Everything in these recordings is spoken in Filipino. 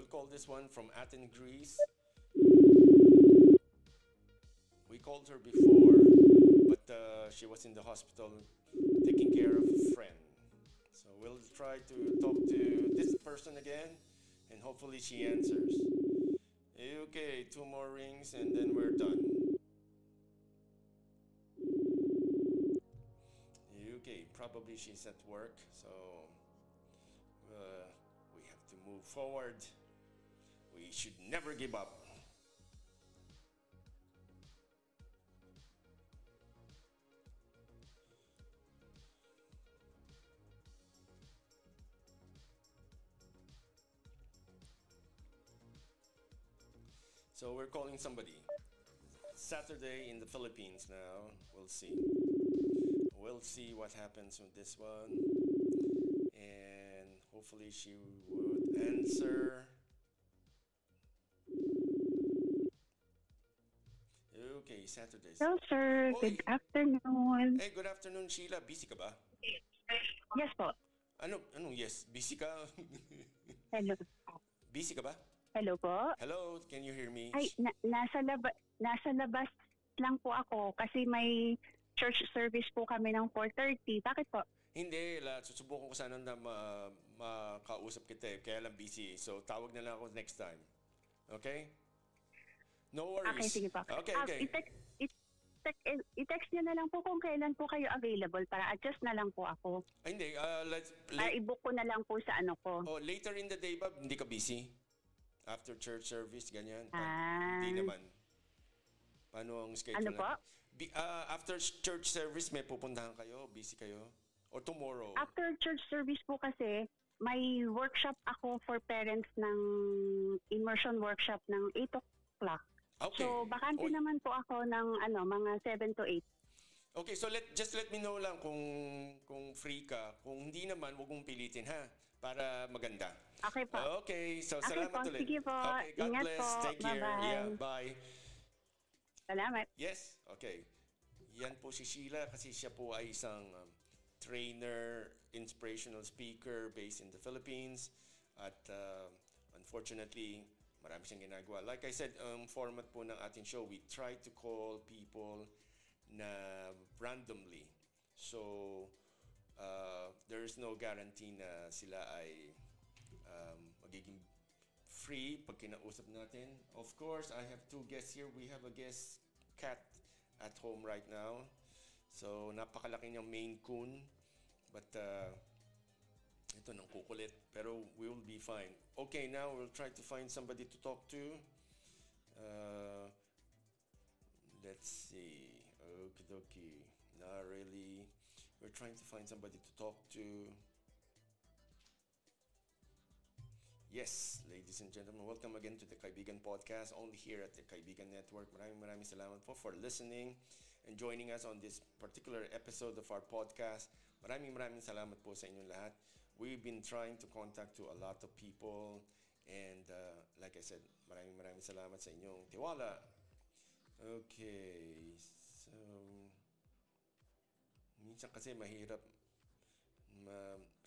we'll call this one from Athens, Greece. We called her before, but she was in the hospital taking care of a friend. So we'll try to talk to this person again, and hopefully she answers. Okay, two more rings, and then we're done. Okay, probably she's at work, so we have to move forward. We should never give up. So we're calling somebody. Saturday in the Philippines now. We'll see. We'll see what happens with this one. And hopefully she would answer. Okay, Saturday. Hello, sir. Oy! Good afternoon. Hey, good afternoon, Sheila. Busy ka ba? Yes po. Anong yes? Busy ka? Hello. Busy ka ba? Hello po. Hello, can you hear me? Ay, nasa labas lang po ako kasi may church service po kami ng 4:30. Bakit po? Hindi, susubukan ko sana na makausap kita eh. Kaya lang busy. So, tawag na lang ako next time. Okay? No worries. Okay, sige po. Okay, okay. I-text niyo na lang po kung kailan po kayo available para adjust na lang po ako. Ay, hindi. I-book ko na lang po sa ano ko. Oh, later in the day ba? Hindi ka busy? After church service, ganyan? Hindi naman. Paano ang schedule? Ano po? After church service, may pupuntahan kayo? Busy kayo? Or tomorrow? After church service po kasi, may workshop ako for parents ng immersion workshop ng 8 o'clock. Okay. So, bakante naman po ako ng mga 7 to 8. Okay, so just let me know lang kung free ka. Kung hindi naman, huwag mong pilitin ha, para maganda. Okay po. Okay, so Okay salamat po, ulit. sige po. Okay, God Ingat bless. po. Take care. Bye-bye. Yeah, bye. Salamat. Yes, okay. Yan po si Sheila kasi siya po ay isang trainer, inspirational speaker based in the Philippines. At unfortunately, marami siyang ginagawa. Like I said, format po ng ating show, we try to call people na randomly. So, there's no guarantee na sila ay magiging free pag kinausap natin. Of course, I have two guests here. We have a guest cat at home right now. So, napakalaki niyang Maine Coon. But, ito nang kukulit. Pero we will be fine. Okay, now we'll try to find somebody to talk to. Let's see. Okie dokie. Not really. We're trying to find somebody to talk to. Yes, ladies and gentlemen, welcome again to the Kaibigan Podcast, only here at the Kaibigan Network. Maraming salamat po for listening and joining us on this particular episode of our podcast. Maraming salamat po sa inyong lahat. We've been trying to contact to a lot of people and like I said, maraming salamat sa inyong tiwala. Okay, so minsan kasi mahirap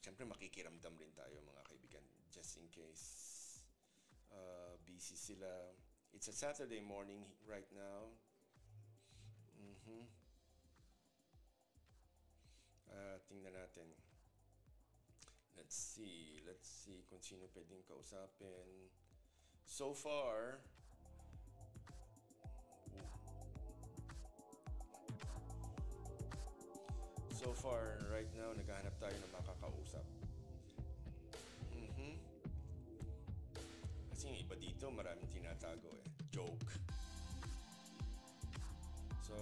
siyempre makikiramdam rin tayo mga kaibigan just in case busy sila. It's a Saturday morning right now. Tingnan natin. Let's see kung sino pwedeng kausapin. So far, right now, naghahanap tayo ng makakausap. Kasi yung iba dito, maraming tinatago eh. Joke. So,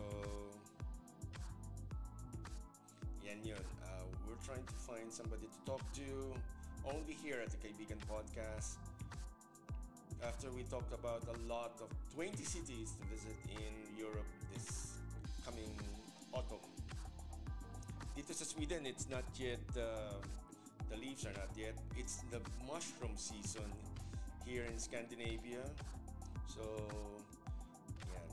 yan yun. We're trying to find somebody to talk to only here at the Kaibigan Podcast. After we talked about a lot of 20 cities to visit in Europe this coming autumn. Dito sa Sweden, it's not yet, the leaves are not yet. It's the mushroom season here in Scandinavia. So, yan.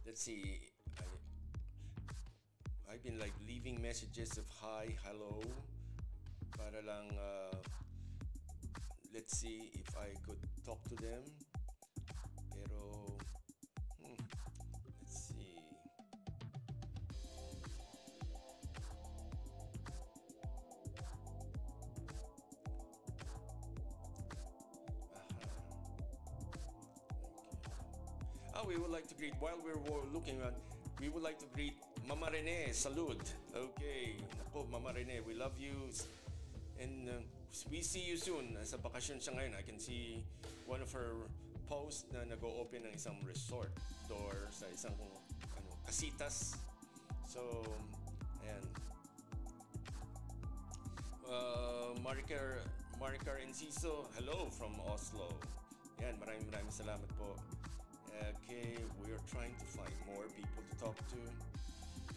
Let's see. I've been like leaving messages of hi, hello. para lang let's see if I could talk to them. Pero let's see. We would like to greet, while we're looking at, we would like to greet Mama Rene. Salud. Okay. Nako, Mama Rene, we love you. And we see you soon. Sa bakasyon siya ngayon. I can see one of her posts na nag-o-open ng isang resort door sa isang Casitas. So, ayan. Maricar Enciso, hello from Oslo. Ayan, maraming salamat po. Okay, we are trying to find more people to talk to.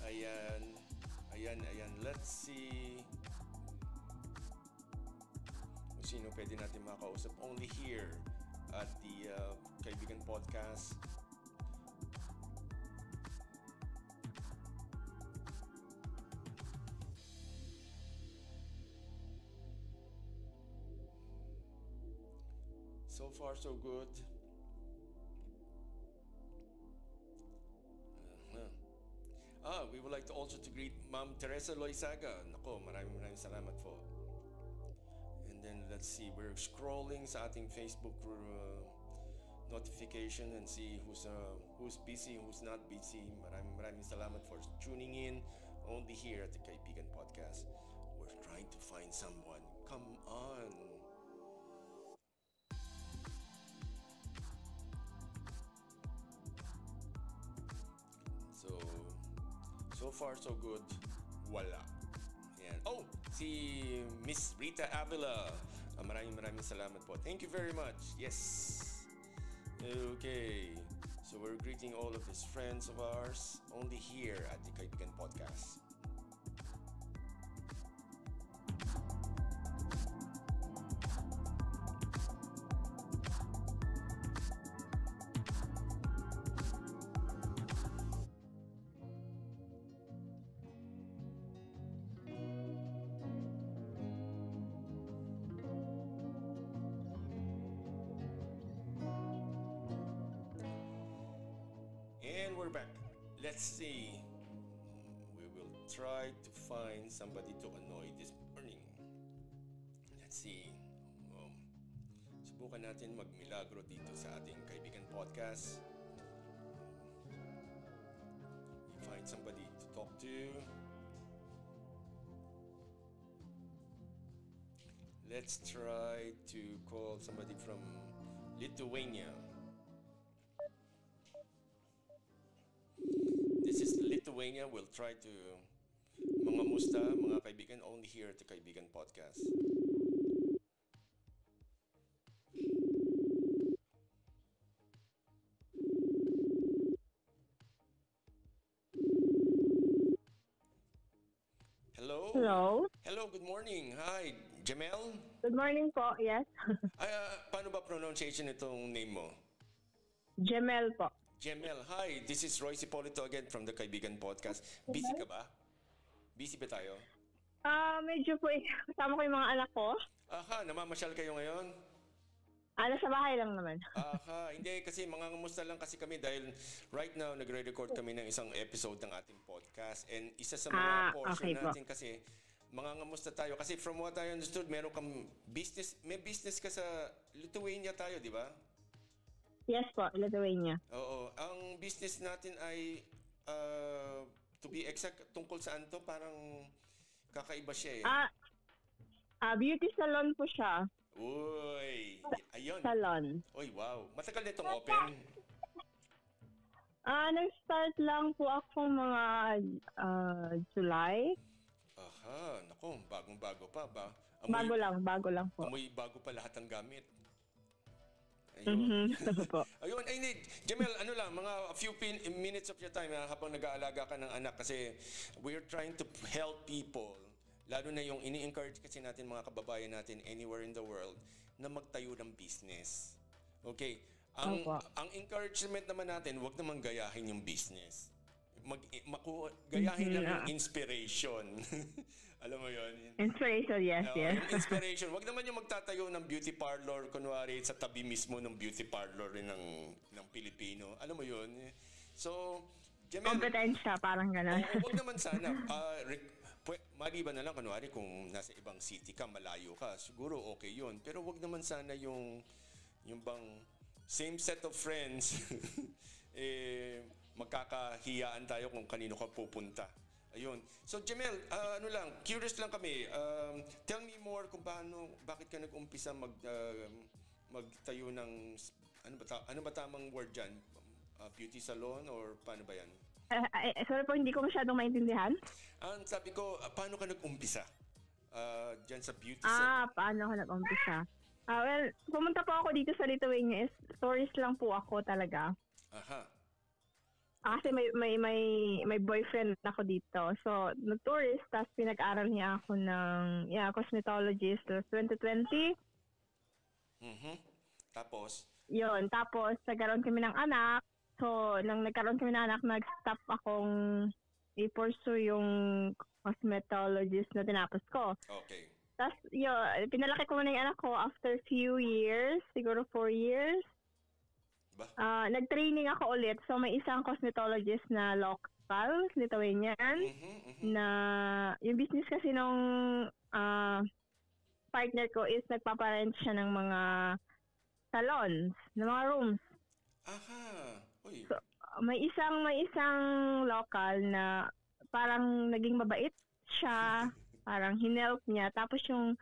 Ayan. Let's see kung sino pwede natin makausap. Only here at the Kaibigan Podcast. So far, so good. We would like to also to greet Ma'am Teresa Loizaga. Nako, maraming salamat po. And then let's see, we're scrolling sa ating Facebook notification and see who's busy, who's not busy. Maraming salamat for tuning in only here at the Kaibigan Podcast. We're trying to find someone. Come on. So far, so good. Wala. Yan. Oh, si Miss Rita Avila. Maraming salamat po. Thank you very much. Yes. Okay. So we're greeting all of these friends of ours only here at the Kaibigan Podcast. We're back. Let's see. We will try to find somebody to annoy this morning. Let's see. Subukan natin magmilagro dito sa ating Kaibigan Podcast. We find somebody to talk to. Let's try to call somebody from Lithuania. This is Lithuania. We'll try to mga musta, mga kaibigan, only here at the Kaibigan Podcast. Hello. Hello, good morning. Hi, Jamel? Good morning po, yes. Paano ba pronunciation itong name mo? Jamel po. Jamel, hi. This is Royce Hipolito again from the Kaibigan Podcast. Busy ka ba? Busy ba tayo? Medyo po kasama ko yung mga anak ko. Namamasyal kayo ngayon? Nasa bahay lang naman. Hindi kasi mangangamusta lang kasi kami dahil right now nagre-record kami ng isang episode ng ating podcast and isa sa mga portion natin kasi mangangamusta tayo kasi from what I understood meron kang business, may business ka sa Lithuania tayo, di ba? Yes po, Lithuania. Oo. Ang business natin ay, to be exact, tungkol saan to? Parang kakaiba siya eh. Beauty salon po siya. Uy! Ayun. Salon. Uy, wow. Matagal na itong open? Nag-start lang po ako mga July. Naku, bagong-bago pa ba? Bago lang po. Amoy bago pa lahat ng gamit. Ayun. Ayun, I need, Jamel, mga a few minutes of your time habang nag-aalaga ka ng anak kasi we're trying to help people, lalo na yung ini-encourage kasi natin mga kababayan natin anywhere in the world na magtayo ng business. Okay, ang encouragement naman natin, wag naman gayahin yung business. gayahin lang yung inspiration. Alam mo yun? Inspiration, yes, yes. Yung inspiration. Wag naman yung magtatayo ng beauty parlor, kunwari sa tabi mismo ng beauty parlor ng Pilipino. Alam mo yun? So, Jamel, Kompetensya, parang gano'n. wag naman sana. Maliban na lang, kunwari, kung nasa ibang city ka, malayo ka, siguro okay yun. Pero wag naman sana yung bang same set of friends, magkakahiyaan tayo kung kanino ka pupunta. Ayun. So Jamel, curious lang kami. Tell me more kung bakit ka nag-umpisa magtayo ng ano ba tamang word diyan? Beauty salon or paano ba 'yan? Sorry po, hindi ko masyadong maintindihan. Sabi ko, paano ka nag-umpisa? Diyan sa beauty salon. Paano ka nag-umpisa? Well, pumunta po ako dito sa Lithuania. Tourist lang po ako talaga. Aha. Kasi may boyfriend ako dito. So, nag-tourist, tapos pinag-aral niya ako ng cosmetologist 2020. Tapos? Yun. Tapos, nagkaroon kami ng anak. So, nang nagkaroon kami ng anak, nag-stop akong i-pursue yung cosmetologist na tinapos ko. Okay. Tapos, yun, pinalaki ko muna yung anak ko after few years, siguro 4 years. Nag-training ako ulit. So, may isang cosmetologist na local, Lithuanian, na yung business kasi nung partner ko is nagpaparent siya ng mga salons, ng mga rooms. Aha. Uy. So, may isang local na parang naging mabait siya, parang hinelp niya. Tapos yung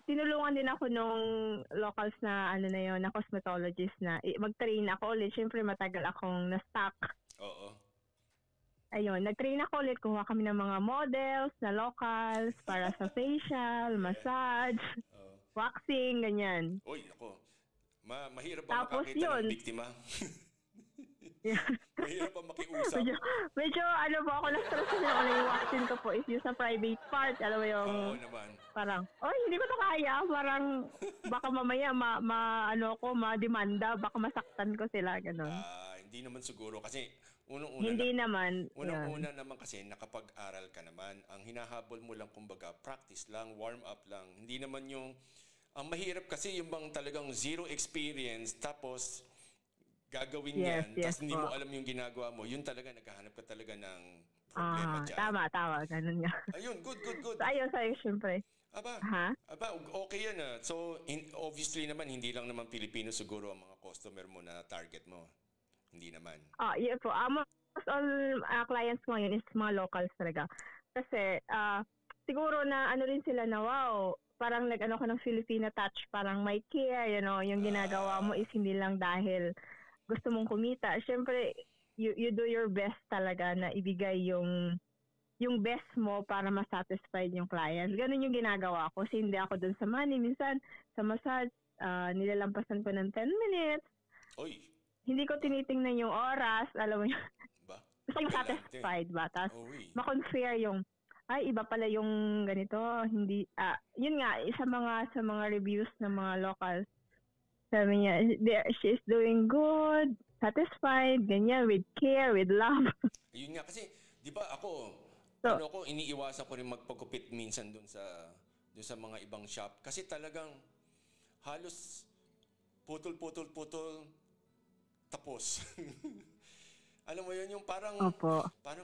tinulungan din ako nung locals na na cosmetologist na mag-train ako ulit. Siyempre matagal akong na-stuck. Oo. Ayun, nag-train ako ulit. Kuha kami ng mga models na locals para sa facial, massage, waxing, ganyan. Uy, ako. Mahirap ba Tapos makakita yun, ng biktima? Mahirap pa makiusap. Medyo ako na-stress kasi yung waxing ko po is yung sa private part. Alam mo yung Oo naman. parang, hindi ko to kaya. Parang baka mamaya ma-demanda, baka masaktan ko sila, gano'n. Hindi naman siguro kasi unang-una naman kasi nakapag-aral ka naman. Ang hinahabol mo lang kumbaga, practice lang, warm up lang. Hindi naman ang mahirap kasi yung bang talagang zero experience tapos gagawin yan, tapos hindi mo alam yung ginagawa mo, yun talaga, naghahanap ka talaga ng problema dyan. Tama, ganun nga. Ayun, good. So, ayun sa'yo, syempre. Aba, okay yan So, obviously naman, hindi lang naman Pilipino siguro ang mga customer mo na target mo. Hindi naman. Yun po. Most all clients mo yun is mga locals talaga. Kasi, siguro na rin sila na, wow, parang nag-ano ko ng Filipina touch, parang may care, yung ginagawa mo is hindi lang dahil gusto mong kumita. Siyempre, you do your best talaga na ibigay yung best mo para ma-satisfied yung client. Ganun yung ginagawa ko. Kasi hindi ako dun sa money. Minsan, sa massage, nilalampasan ko ng 10 minutes. Oy. Hindi ko tinitingnan yung oras. Alam mo yun. Gusto yung satisfied ba? Tapos, ma-compare yung, iba pala yung ganito. Hindi, yun nga, sa mga reviews ng mga locals, sabi niya, she's doing good, satisfied, ganyan, with care, with love. Yun nga, kasi, di ba ako, iniiwasan ko rin magpagupit minsan dun sa mga ibang shop. Kasi talagang, halos, putol, tapos. Alam mo yun, yung parang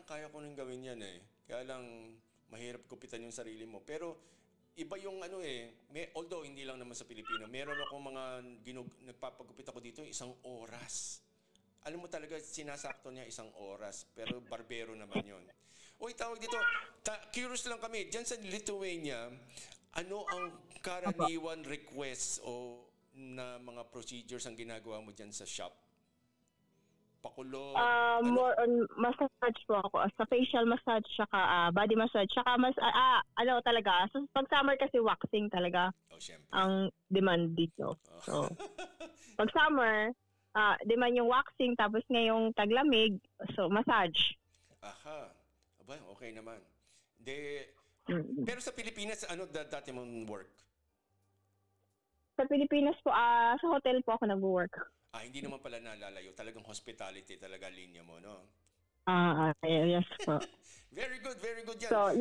kaya ko nang gawin yan Kaya lang, mahirap kupitan yung sarili mo. Pero, iba yung although hindi lang naman sa Pilipino, meron akong mga nagpapagupit ako dito 1 oras. Alam mo talaga, sinasakto niya 1 oras. Pero barbero naman yun. Tawag dito, curious lang kami, dyan sa Lithuania, ano ang karaniwan requests o na mga procedures ang ginagawa mo dyan sa shop? Pakulo? More on massage po ako. Sa facial massage, saka body massage, saka talaga. So, pag summer kasi waxing talaga ang demand dito. So, pag summer, demand yung waxing, tapos ngayong taglamig, so massage. Aha. Aba, okay naman. Pero sa Pilipinas, dati mong work? Sa Pilipinas po, sa hotel po ako nag-work. Hindi naman pala nalalayo. Talagang hospitality talaga linya mo, no? Yes po. Very good yan. So,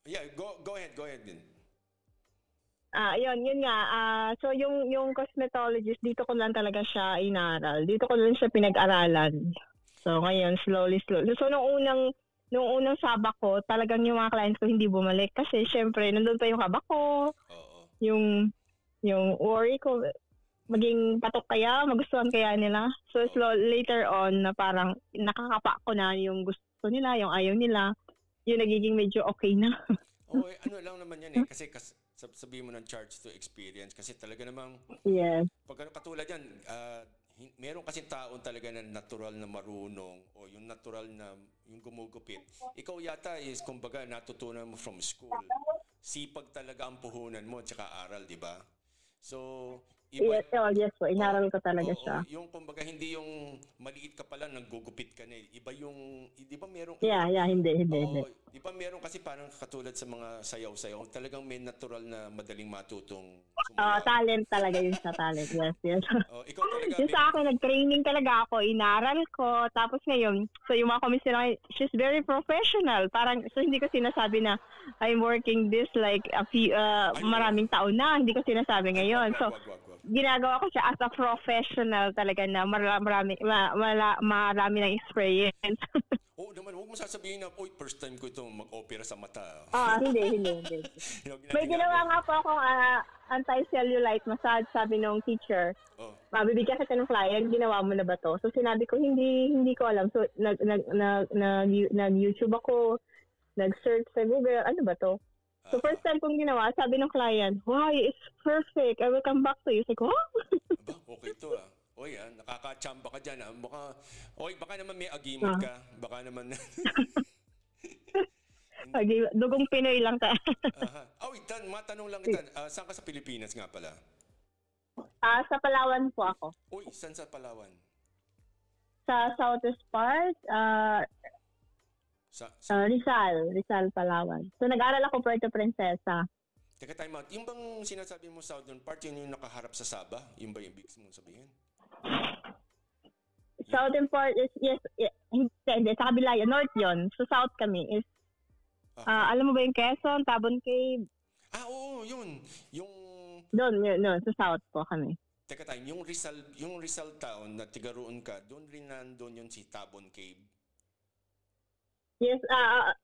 Yeah, go ahead din. yun nga. So yung cosmetologist, dito ko lang talaga siya inaral. Dito ko lang siya pinag-aralan. So ngayon, slowly. So nung unang sabak ko, talagang yung mga clients ko hindi bumalik. Kasi syempre, nandun pa yung kaba ko, Oo. yung worry ko, maging patok kaya, magustuhan kaya nila. So later on, na parang nakakapa ko na yung gusto nila, yung ayaw nila, yung nagiging medyo okay na. Ano lang naman yan kasi sabihin mo ng charge to experience kasi talaga namang Yes. pag katulad yan, meron kasi taon talaga na natural na marunong o yung natural na yung gumugupit. Ikaw yata is kumbaga natutunan mo from school. Sipag talaga ang puhunan mo at saka aral, di ba? So, iba, Yes po, inaral ko talaga siya. Yung kumbaga hindi yung maliit ka pa lang naggugupit ka na. Iba yung, di ba meron? Hindi. Di ba meron kasi parang katulad sa mga sayaw-sayaw, talagang may natural na madaling matutong sumayaw. Talent talaga yun sa talent. Yes. Ikaw talaga. Yung sa akin, nag-training talaga ako, inaral ko, tapos ngayon, so yung mga komisyon, she's very professional. Parang, so hindi ko sinasabi na I'm working this like maraming taon na, hindi ko sinasabi ngayon. So, ginagawa ko siya as a professional talaga na marami ng experience. Oo naman, huwag mo sasabihin na, first time ko ito mag-opera sa mata. Hindi. May ginawa nga po akong anti-cellulite massage, sabi nung teacher. Bibigyan kita ng client, ginawa mo na ba to? So sinabi ko, hindi ko alam. So nag-YouTube ako, nag-search sa Google, ano ba to? So first time kong ginawa, sabi ng client, wow, it's perfect. I will come back to you. Sabi ko, Aba, okay to nakakachamba ka dyan. Baka naman may agimot ka. Baka naman. Dugong Pinoy lang ka. Matanong lang kita. Saan ka sa Pilipinas nga pala? Sa Palawan po ako. Saan sa Palawan? Sa southeast part, Rizal, Palawan. So nag-aral ako Puerto Princesa. Teka, time out. Yung bang sinasabi mo southern part, yun yung nakaharap sa Sabah? Yung ba yung ibig mo sabihin? Southern part is, yes, hindi, sa kabila yun, north yun. So south kami is, alam mo ba yung Quezon, Tabon Cave? Oo, yun. Yung... Doon, sa south po kami. Teka time, yung Rizal town na tigaroon ka, doon rin nandun yun si Tabon Cave? Yes, 1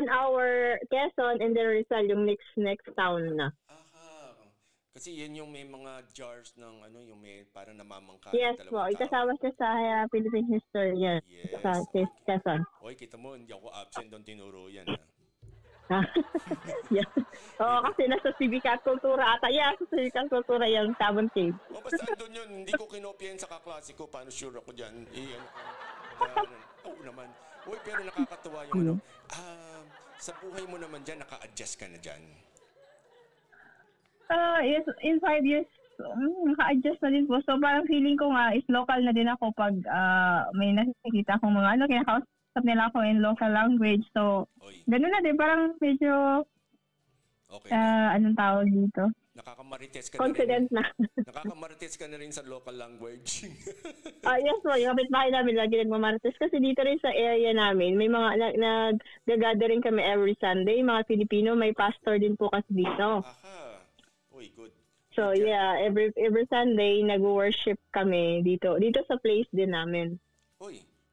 hour Quezon and then Rizal yung next town na. Kasi yan yung may mga jars ng yung may parang namamangka. Yes po, ikasama siya sa Philippine history yan. Yes. Sa Quezon. Kita mo, hindi ako absent doon tinuro yan. Yeah. Kasi nasa Civic Kultura ata. Sa Civic Kultura yung Tabon Cave. Basta doon yun, hindi ko kinopya yan sa kaklase ko. Paano sure ako dyan? Naman. Pero nakakatuwa yung sa buhay mo naman dyan, naka-adjust ka na dyan. Yes, in 5 years, naka-adjust na din po. So parang feeling ko nga is local na din ako pag may nakikita akong mga kinakausap nila ako in local language. So, ganun na din. Parang medyo, anong tawag dito? Nakakamarites ka confident na rin. na. Nakakamarites ka na rin sa local language. Yes po, yung kapitbahay namin lagi nagmamarites. Kasi dito rin sa area namin, may mga nag-gathering kami every Sunday. Mga Filipino, may pastor din po kasi dito. Good. So every Sunday nag-worship kami dito sa place din namin.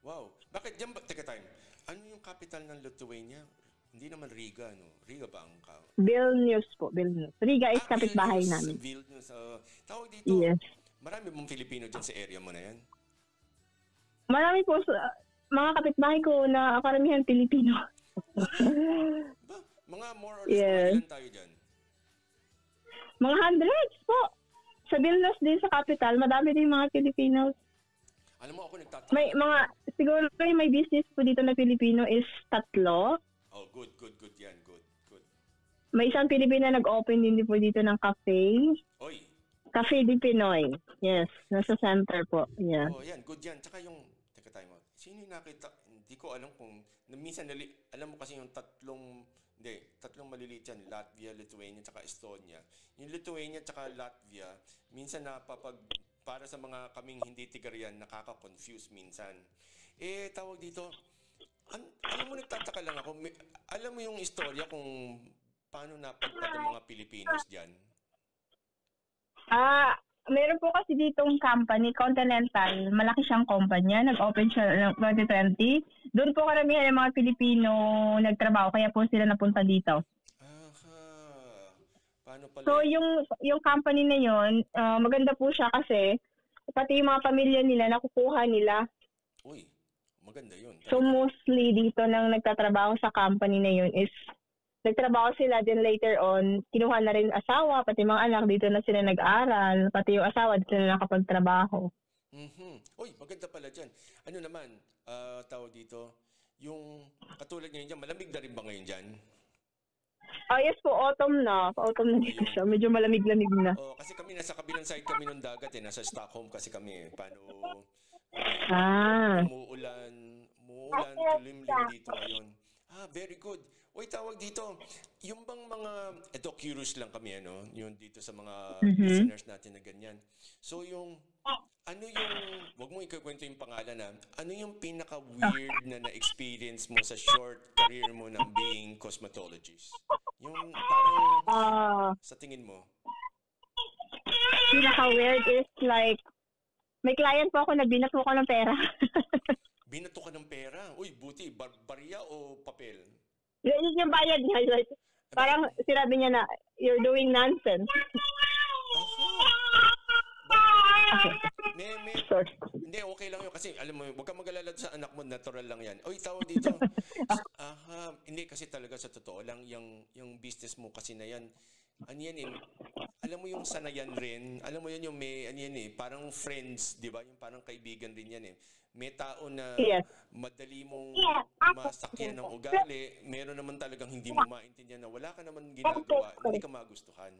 Wow. Bakit diyan ba? Teka time. Ano yung capital ng Lithuania? Hindi naman Riga, no? Riga ba ang Vilnius po, Vilnius. Riga is kapitbahay namin. Vilnius. Tawag dito. Yes. Marami mong Filipino diyan sa area mo na yan? Marami po mga kapitbahay ko na karamihan Pilipino. Mga more or less ilan tayo diyan? Mga hundreds po. Sa Vilnius din sa capital, madami din mga Filipinos. Alam mo, ako nagtataka. May siguro may business po dito na Filipino is 3. Good. Yan, good. May isang Pilipino na nag-open din po dito ng cafe. Cafe di Pinoy. Yes, nasa center po. Yeah. Yan, good yan. Tsaka yung, teka tayo, sino yung nakita? Hindi ko alam kung, minsan, alam mo kasi yung tatlong maliliit yan, Latvia, Lithuania, tsaka Estonia. Yung Lithuania tsaka Latvia, minsan para sa mga kaming hindi tigarian, nakaka-confuse minsan. Tawag dito, alam mo, nagtataka lang ako, alam mo yung istorya kung paano napadpad ang mga Pilipinos dyan? Meron po kasi ditong company, Continental, malaki siyang kumpanya, nag-open siya ng 2020. Doon po karamihan ng mga Pilipino nagtrabaho, kaya po sila napunta dito. Paano pala? So yung company na yun, maganda po siya kasi pati yung mga pamilya nila nakukuha nila. Uy, maganda yun. So mostly dito nang nagtatrabaho sa company na yun is nagtrabaho sila, then later on, kinuha na rin asawa, pati mga anak, dito na sila nag-aral, pati yung asawa, dito na nakapagtrabaho. Uy, maganda pala dyan. Ano naman, tawag dito, yung katulad ngayon dyan, malamig na rin ba ngayon dyan? Yes po, autumn na. Autumn na dito siya. Medyo malamig-lamig na. Kasi kami nasa kabilang side kami ng dagat nasa Stockholm kasi kami. Paano, umuulan, tulimlim dito ngayon. Very good. Uy, tawag dito, yung bang mga, curious lang kami, yung dito sa mga listeners natin na ganyan. So wag mo ikakwento yung pangalan ano yung pinaka-weird na na-experience mo sa short career mo ng being cosmetologist? Yung parang, sa tingin mo? Pinaka-weird is like, may client po ako, nagbinato ko ng pera. Binato ka ng pera? Uy, buti, barya o papel? Yung bayad niya, like, parang sinabi niya na, you're doing nonsense. Hindi, okay lang yun. Kasi, alam mo, huwag kang mag-alala sa anak mo, natural lang yan. Uy, tawag dito. Hindi, kasi talaga sa totoo lang, yung business mo kasi na yan, alam mo yung sanayan rin, alam mo yun yung may, parang friends, di ba? Yung parang kaibigan rin yan May tao na madali mong masakyan ng ugali, meron naman talagang hindi mo maintindihan na wala ka naman ginagawa, hindi ka magustuhan.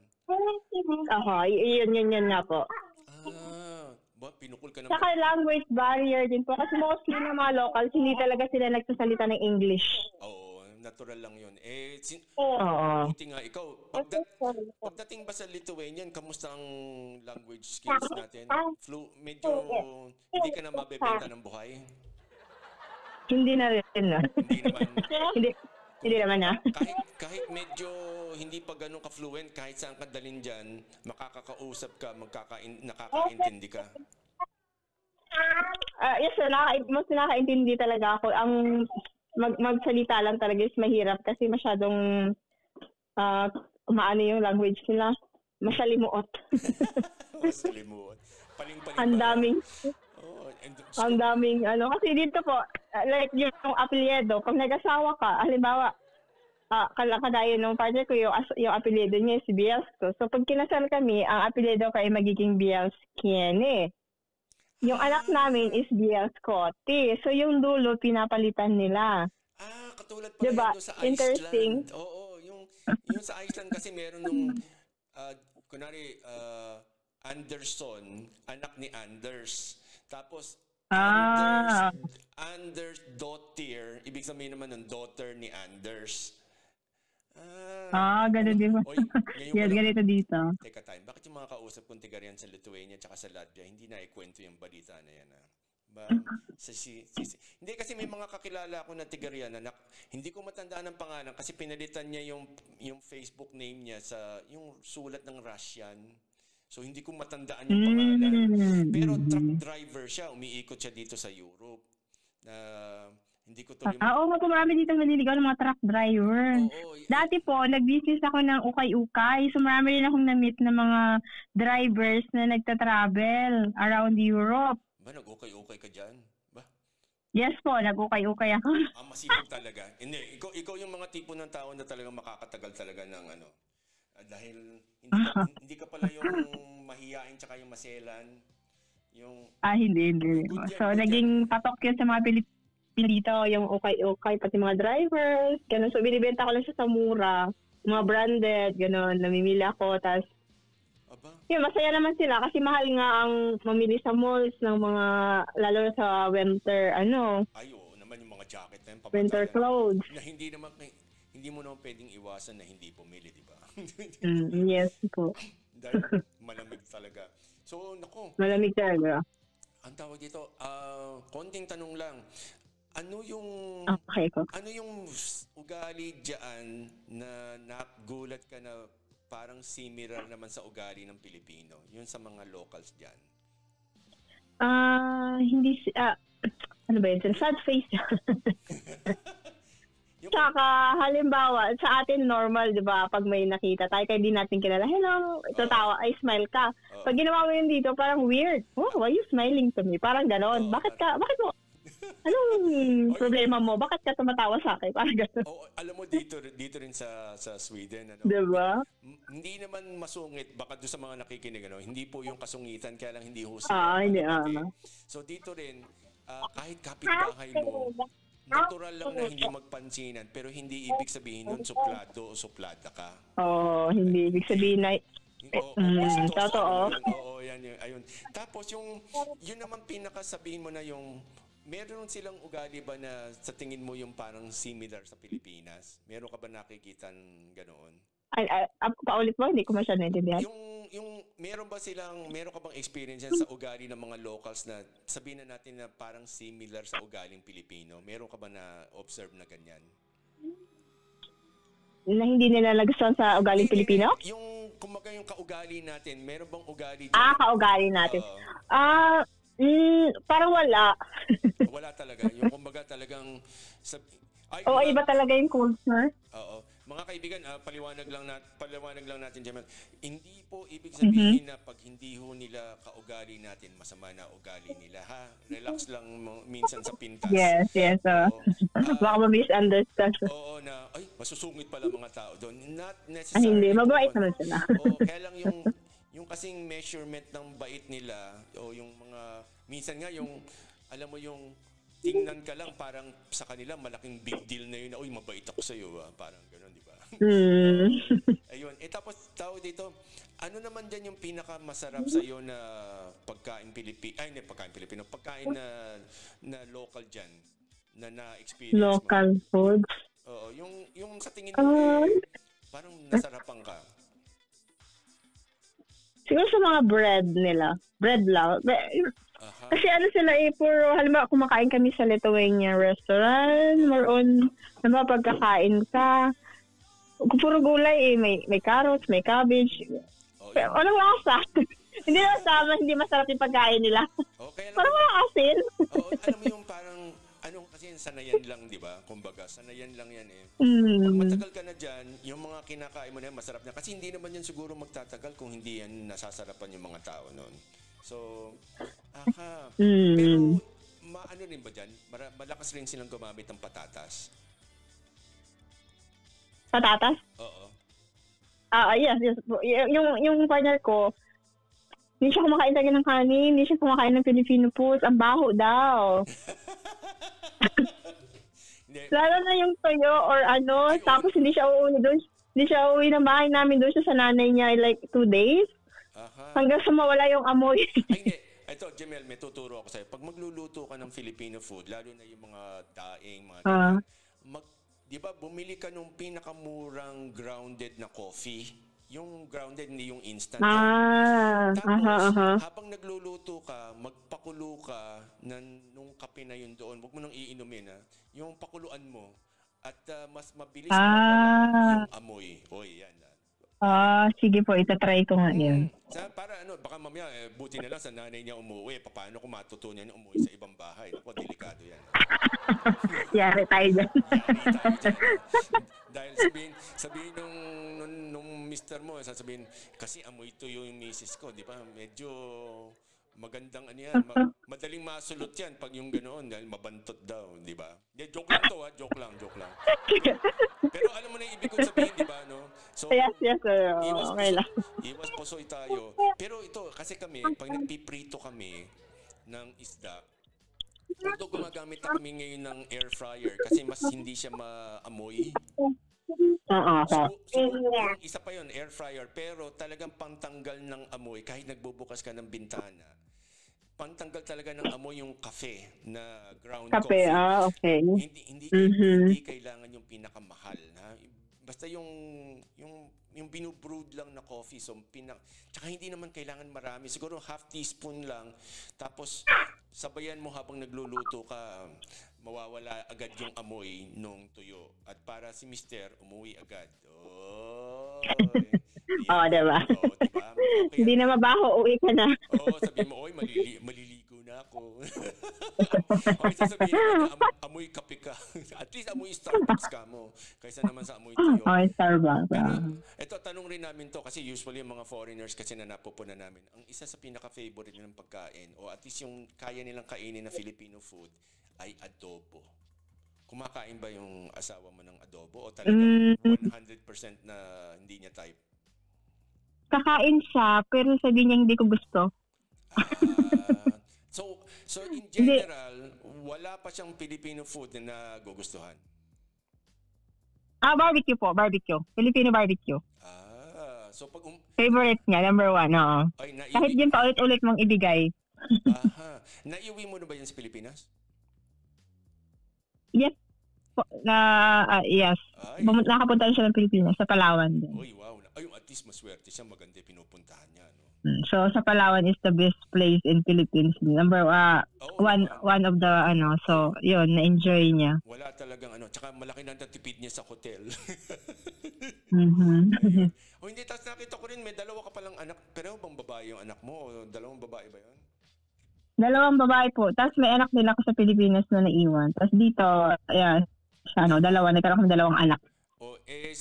Yun nga po. Pinukul ka naman. Saka language barrier din po kasi mostly ng mga locals, hindi talaga sila nagsasalita ng English. Oo, natural lang yun. Buti nga ikaw, pagdating ba sa Lithuanian, kamusta ang language skills natin? Medyo hindi ka na mabebenta ng buhay? Hindi na rin. Hindi naman. Hindi naman Kahit medyo hindi pa ganun ka-fluent, kahit saan ka dalhin dyan, makakakausap ka, nakakaintindi ka. Yes sir, mas nakakaintindi talaga ako. Ang magsalita lang talaga is mahirap kasi masyadong maano yung language nila. Masalimuot. Masalimuot. Paling-paling. Ang daming kasi dito po, like yung apelyido, pag nag-asawa ka, halimbawa, kagaya nung partner ko, yung apelyido niya is Bielsko. So pag kinasal kami, ang apelyido ko ay magiging Bielskiene. Yung anak namin is Bielskote. So yung dulo, pinapalitan nila. Katulad pa diba? sa Iceland. Interesting. Oo, yung sa Iceland kasi meron nung, kunwari, Anderson, anak ni Anders. Tapos, Anders Dottir, ibig sabihin naman ng daughter ni Anders. Ganun din mo. Yes, ganito dito. Teka time, bakit yung mga kausap kong tigarian sa Lithuania at sa Latvia, hindi na ikwento yung balita na yan? Hindi, kasi may mga kakilala ako na tigarian na hindi ko matandaan ang pangalan kasi pinalitan niya yung Facebook name niya sa yung sulat ng Russian. So, hindi ko matandaan yung pangalan. Pero truck driver siya. Umiikot siya dito sa Europe. Hindi ko tuloy... Oo, marami dito naliligaw ng mga truck driver. Dati po, nag-business ako ng ukay-ukay. So, marami rin akong na-meet ng mga drivers na nagta-travel around Europe. Ba, nag-ukay-ukay ka dyan? Ba? Yes po, nag-ukay-ukay ako. Masipag talaga. Hindi, ikaw yung mga tipo ng tao na talagang makakatagal talaga ng dahil hindi ka pala yung mahiyain tsaka yung maselan. Hindi. So, naging patok yun sa mga Pilipino dito, yung ukay-ukay, pati mga drivers, gano'n. So, binibenta ko lang siya sa mura, mga branded, gano'n, namimili ako, tas masaya naman sila kasi mahal nga ang mamili sa malls ng mga, lalo na sa winter, oo naman yung mga jacket na yun, winter clothes. Na hindi mo naman pwedeng iwasan na hindi pumili, di ba? Yes po. Dahil malamig talaga. So, naku, Malamig talaga. ang tawag dito, konting tanong lang. Ano yung Okay po. ano yung ugali diyan na nagulat ka na parang similar naman sa ugali ng Pilipino? Yun sa mga locals diyan. Ano ba yun? Sad face. Yung Tsaka, halimbawa, sa atin normal, di ba? Pag may nakita tayo, kaya di natin kilala, hello, tatawa, ay smile ka. Oo. Pag ginawa mo yun dito, parang weird. Oh, why you smiling to me? Parang ganon. Oo, Bakit mo? Anong problema mo? Bakit ka tumatawa sa akin? Parang ganon. alam mo dito rin sa Sweden ano. Di ba? Hindi naman masungit baka doon sa mga nakikinig ano. Hindi po yung kasungitan kaya lang hindi ho sila. Hindi. So dito rin kahit kapitbahay mo natural lang na hindi magpansinan pero hindi ibig sabihin nun suplado o suplada ka. Hindi ibig sabihin na, Bastos, totoo. Oo, yan yun. Ayun. Tapos yun naman pinakasabihin mo na yung meron silang ugali ba na sa tingin mo yung parang similar sa Pilipinas? Meron ka ba nakikita ganoon? Paulit mo, hindi ko masyadong naintindihan. Meron ka bang experience yan sa ugali ng mga locals na sabihin na natin na parang similar sa ugaling Pilipino? Meron ka ba na observe na ganyan? Na hindi nila nagustuhan sa ugaling Pilipino? Yung kumaga yung kaugali natin, meron bang ugali dyan? Kaugali natin. Parang wala. Wala talaga. Yung kumbaga talagang Iba talaga yung culture. Oo. Mga kaibigan, paliwanag lang natin Jamal. Hindi po ibig sabihin na pag hindi ho nila kaugali natin, masama na ugali nila ha. Relax lang minsan sa pintas. Yes. Baka ma-misunderstand. Oo na, masusungit pala mga tao doon. Not necessarily. Hindi, mabait naman sila. Kaya lang yung kasing measurement ng bait nila o yung mga minsan nga yung alam mo yung tingnan ka lang parang sa kanila malaking big deal na yun na mabait ako sa iyo parang gano'n di ba? Ayun tapos tao dito ano naman diyan yung pinakamasarap sa iyo na pagkain Pilipino pagkain na local diyan na experience local mo? foods. Oo yung sa tingin mo parang nasarapan ka. Siguro sa mga bread nila. Bread lang. Kasi sila puro, halimbawa kumakain kami sa Lithuania restaurant, more on, halimbawa pagkakain ka, puro gulay may carrots, may cabbage. Pero walang lasa. Hindi nasama, hindi masarap yung pagkain nila. Parang walang asin. Alam mo yung parang, kasi sanayan lang, di ba? Kumbaga, sanayan lang yan Pag matagal ka na dyan, yung mga kinakain mo na yan, masarap na. Kasi hindi naman yan siguro magtatagal kung hindi yan nasasarapan yung mga tao noon. So, Pero, ano rin ba dyan? Malakas rin silang gumamit ng patatas. Patatas? Oo. Yes. Yung partner ko, hindi siya kumakain talaga ng kanin, hindi siya kumakain ng Filipino foods, ang baho daw. Lalo na yung toyo or tapos hindi siya uuwi ng bahay namin, doon siya sa nanay niya like 2 days. Hanggang sa mawala yung amoy. Hindi. Ito, Jamel, may tuturo ako sa'yo. Pag magluluto ka ng Filipino food, lalo na yung mga daing, mga di ba, bumili ka nung pinakamurang grounded na coffee. Yung grounded, hindi yung instant. Tapos, habang nagluluto ka, magpakulo ka nung kape na yun doon. Huwag mo nang iinumin, yung pakuluan mo. At mas mabilis mawala yung amoy. Yan. Sige po, itatry ko nga yun. Para baka mamaya, buti na lang sa nanay niya umuwi. Paano kung matutunan niya umuwi sa ibang bahay? Naku, delikado yan. Yari tayo dyan. Dahil sabihin nung mister mo, sasabihin, kasi amoy tuyo yung misis ko, di ba? Medyo magandang yan. Madaling masulot yan pag yung ganoon dahil mabantot daw, di ba? Joke lang to joke lang. Pero alam mo na yung ibig kong sabihin, di ba, no? So, yes, okay lang. Iwas pusoy tayo. Pero ito, kasi kami, pag nagpiprito kami ng isda, although gumagamit na kami ngayon ng air fryer kasi mas hindi siya maamoy. Isa pa yun, air fryer. Pero talagang pantanggal ng amoy kahit nagbubukas ka ng bintana. Pantanggal talaga ng amoy yung kafe na ground coffee. Okay. Hindi kailangan yung pinakamahal. Basta yung yung binubrewed lang na coffee. So, tsaka hindi naman kailangan marami. Siguro half teaspoon lang. Tapos, sabayan mo habang nagluluto ka, mawawala agad yung amoy nung tuyo. At para si Mister, umuwi agad. Oh, Oo, diba? Oh, diba? Okay. Hindi na mabaho, uwi ka na. Oo, sabihin mo, oy, maliligo na ako. Okay, sasabihin mo na amoy kape ka. At least amoy Starbucks ka mo. Kaysa naman sa amoy tuyo. Okay, Starbucks. Pero ito, tanong rin namin to kasi usually yung mga foreigners kasi na napupunan namin, ang isa sa pinaka-favorite nilang pagkain o at least yung kaya nilang kainin na Filipino food ay adobo. Kumakain ba yung asawa mo ng adobo o talagang 100% na hindi niya type? Kakain siya, pero sabi niya hindi ko gusto. So in general, wala pa siyang Filipino food na nagugustuhan? Barbecue po, barbecue. Filipino barbecue. So pag favorite niya, number 1, oo. Ay, kahit yun paulit-ulit mong ibigay. Naiuwi mo na ba yan sa Pilipinas? Yes. Yes. Nakapunta siya ng Pilipinas, sa Palawan din. Uy, wow. Ayun, at least maswerte siya, maganda pinupuntahan niya, no? So sa Palawan is the best place in Philippines. Number one of the so yun, na-enjoy niya. Wala talagang tsaka malaki na natipid niya sa hotel. O hindi, tapos nakita ko rin may dalawa ka palang anak. Pero bang babae yung anak mo o dalawang babae ba yun? Dalawang babae po. Tapos may anak din ako sa Pilipinas na naiwan. Tapos dito, dalawa, nagkaroon akong dalawang anak.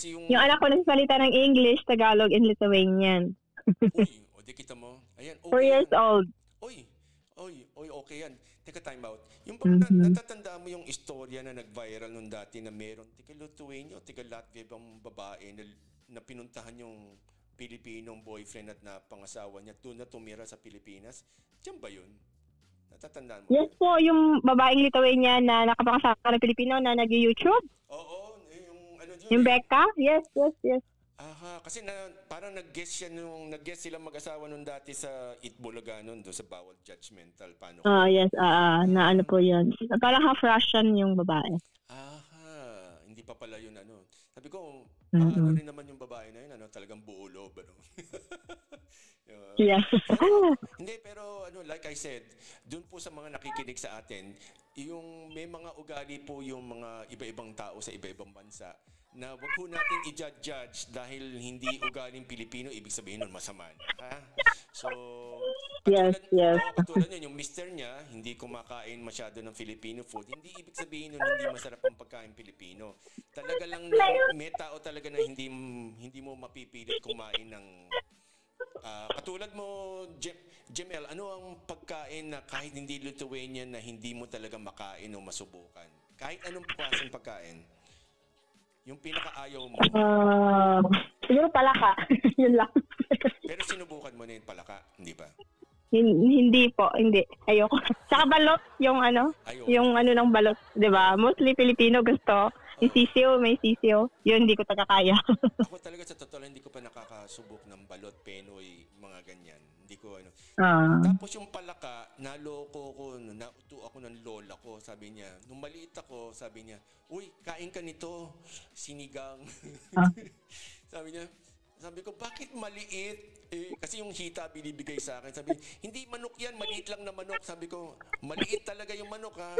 Yung anak ko nagsalita ng English, Tagalog, and Lithuanian. Uy, di kita mo. Ayan, 4 years old. Uy, okay yan. Teka, time out. Yung natatandaan mo yung istorya na nag-viral nung dati na meron tika Lithuania o tika Latvia bang babae na pinuntahan yung Pilipinong boyfriend at na pangasawa niya doon na tumira sa Pilipinas? Diyan ba yun? Natatandaan mo? Yes po, yung babaeng Lithuania na nakapangasawa ng Pilipino na nag-YouTube. Oo, yung Becca? Yes. Kasi parang nag-guess sila mag-asawa nung dati sa Itbulaga nun, doon sa Bawal Judgmental. Paano? Yes, na ano po yun. Parang half-Russian yung babae. Hindi pa pala yun Sabi ko, ano rin naman yung babae na yun, talagang buo loob, Yeah. Hindi, pero like I said, doon po sa mga nakikinig sa atin, yung may mga ugali po yung mga iba-ibang tao sa iba-ibang bansa na wag po natin i-judge dahil hindi ugaling Pilipino, ibig sabihin nun masama na. So, katulad yun, yung mister niya, hindi kumakain masyado ng Filipino food, hindi ibig sabihin nun hindi masarap ang pagkain Pilipino. Talaga lang may tao talaga na hindi mo mapipilit kumain ng katulad mo, Jemel, ano ang pagkain na kahit hindi Lithuanian na hindi mo talaga makain o masubukan? Kahit anong klaseng pagkain? Yung pinakaayaw mo? Siguro palaka. Yun lang. Pero sinubukan mo na yung palaka, hindi ba? Hindi po, hindi. Ayoko. Saka balot, yung ng balot, 'di ba? Mostly Filipino gusto. Yung sisiyo, may sisiyo. Yun, hindi ko kaya. Ako talaga sa totoo hindi ko pa nakakasubok ng balot, penoy, mga ganyan. Hindi ko Tapos yung palaka, naloko ko, nauto ako ng lola ko. Sabi niya, nung maliit ako, sabi niya, uy, kain ka nito, sinigang. Sabi ko, bakit maliit? Kasi yung hita binibigay sa akin. Sabi, hindi manok yan, maliit lang na manok. Sabi ko, maliit talaga yung manok ha.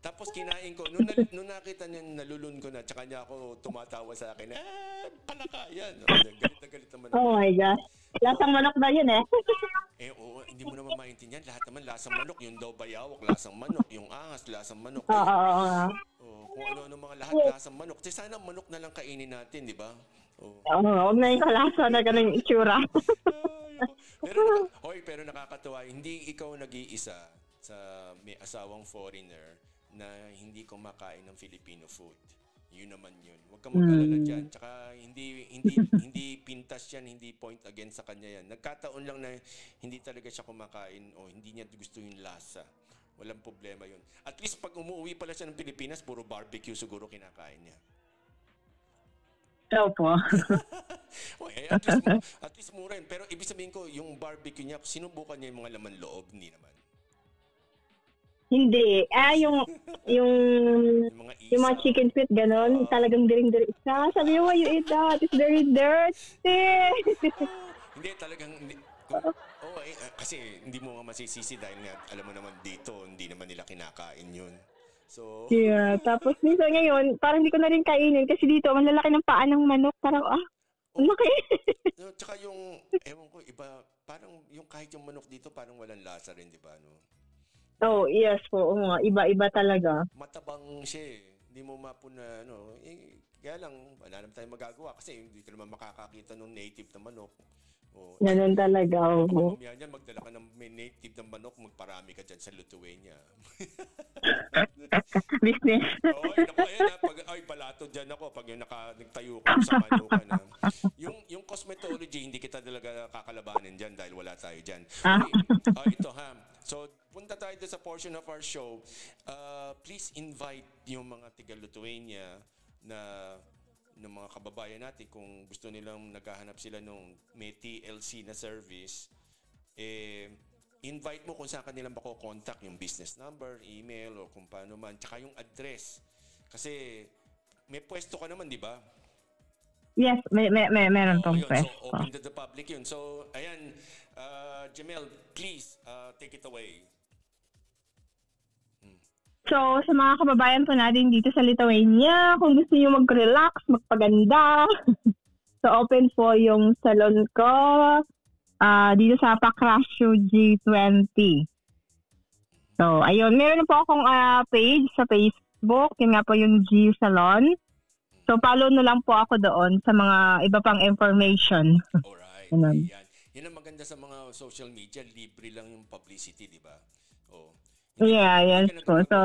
Tapos kinain ko. Nung nakita niya, nalulun ko na. Tsaka niya ako tumatawa sa akin. Palaka yan. Galit na galit naman. Oh my gosh. Lasang manok ba yun Oo, hindi mo naman maintindihan. Lahat naman lasang manok. Yung daw bayawak, lasang manok. Yung angas, lasang manok. Kung ano-ano mga lahat lasang manok. Kasi sana manok na lang kainin natin, di ba? Huwag na yung kalasa na ganun itsura. pero nakakatuwa. Hindi ikaw nag-iisa sa may asawang foreigner na hindi kumakain ng Filipino food. Yun naman yun. Huwag kang mag-alala dyan. Tsaka hindi pintas yan, hindi point against sa kanya yan. Nagkataon lang na hindi talaga siya kumakain o hindi niya gusto yung lasa. Walang problema yun. At least pag umuwi pala siya ng Pilipinas, puro barbecue siguro kinakain niya. Opo. At least mura yun. Pero ibig sabihin ko, yung barbecue niya, sinubukan niya yung mga laman loob, hindi naman. Hindi. Yung, mga yung mga isaw. chicken feet, ganon, talagang diring-diri siya. Sabi mo, why you eat that? It's very dirty. Hindi, talagang, kasi hindi mo nga masisisi dahil nga, alam mo naman dito, hindi naman nila kinakain yun. So, Yeah, tapos minsan ngayon, parang hindi ko na rin kainin kasi dito, ang lalaki ng paa ng manok. Parang, ang laki. no, tsaka yung, ewan ko, iba, parang yung kahit yung manok dito, parang walang lasa rin, di ba? No? Oh, yes po. Oo nga. Iba-iba talaga. Matabang siya eh. Hindi mo mapuna, kaya lang, wala naman tayong magagawa kasi hindi ka naman makakakita ng native na manok. Ganun talaga. Oo. Mamaya niyan, magdala ka ng may native na manok, magparami ka dyan sa Lithuania. Business. Balato dyan ako pag yung nagtayo ko sa manukan. Yung cosmetology, hindi kita talaga kakalabanin dyan dahil wala tayo dyan. Ito ha. So, punta tayo sa portion of our show. Please invite yung mga tiga-Lithuania ng mga kababayan natin kung gusto nilang naghahanap sila ng may TLC na service, invite mo kung saan kanilang mako-contact, yung business number, email, o kung paano man, tsaka yung address. Kasi may pwesto ka naman, di ba? Yes, meron pong pwesto. So, open to the public yun. So, ayan, Jamel, please, take it away. So, sa mga kababayan po natin dito sa Lithuania, kung gusto niyo mag-relax, magpaganda, so open po yung salon ko dito sa Pakrasyo G20. So, ayun, meron po akong page sa Facebook, yun nga po yung G Salon. So, follow na lang po ako doon sa mga iba pang information. Alright, yan. Yan ang maganda sa mga social media, libre lang yung publicity, di ba? Yes po. So,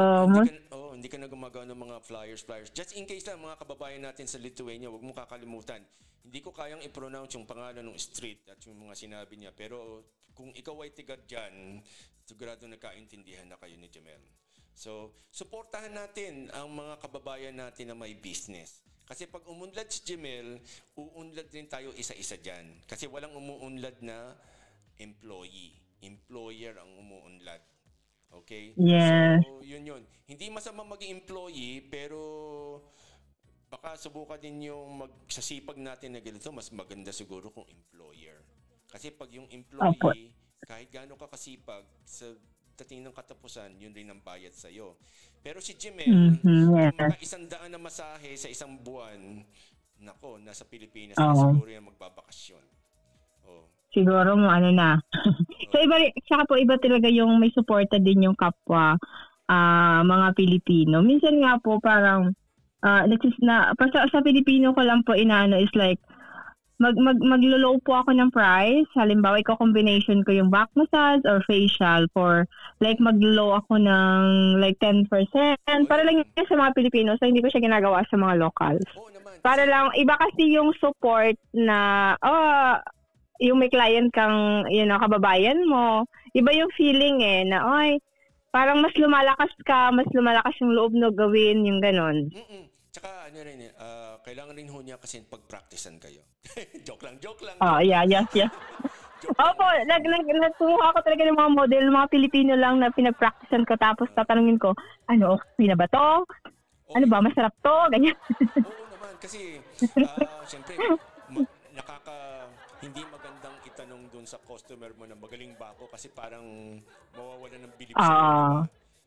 hindi ka na gumagawa ng mga flyers. Just in case lang, mga kababayan natin sa Lithuania, huwag mo kakalimutan. Hindi ko kayang i-pronounce yung pangalan ng street at yung mga sinabi niya. Pero kung ikaw ay tiga dyan, sigurado nagkaintindihan na kayo ni Jamel. So, suportahan natin ang mga kababayan natin na may business. Kasi pag umunlad si Jamel, uunlad din tayo isa-isa dyan. Kasi walang umuunlad na employee. Employer ang umuunlad. Okay? Yes. So, yun. Hindi masama maging employee, pero baka subukan din yung magsasipag natin na ganito, mas maganda siguro kung employer. Kasi pag yung employee, kahit gaano ka kasipag, sa dating ng katapusan, yun rin ang bayad sa'yo. Pero si Jamel, maka 100 na masahe sa isang buwan, nako, nasa Pilipinas na siguro yan magbabakasyon. Siguro mo na. So saka po iba talaga yung may suporta din yung kapwa mga Pilipino. Minsan nga po parang sa Pilipino ko lang po inaano is like maglo-low po ako ng price. Halimbawa, i-combination ko yung back massage or facial for like maglo-low ako ng like 10%. Para lang yun sa mga Pilipino. So, hindi ko siya ginagawa sa mga locals. Para lang, iba kasi yung support na, yung may client kang, kababayan mo. Iba yung feeling na, parang mas lumalakas yung loob na gawin, yung ganon. Tsaka kailangan rin ho niya kasi pag-practicean kayo. joke lang. Yes. Opo, nagkumuha ko talaga ng mga model, mga Pilipino lang na pinag-practicean ko, tapos tatanungin ko, okay na ba to? Ano ba, masarap to? Ganyan. Oo naman, kasi siyempre, hindi magandang itanong dun sa customer mo na magaling ba ako kasi parang mawawala ng bilib sa'yo.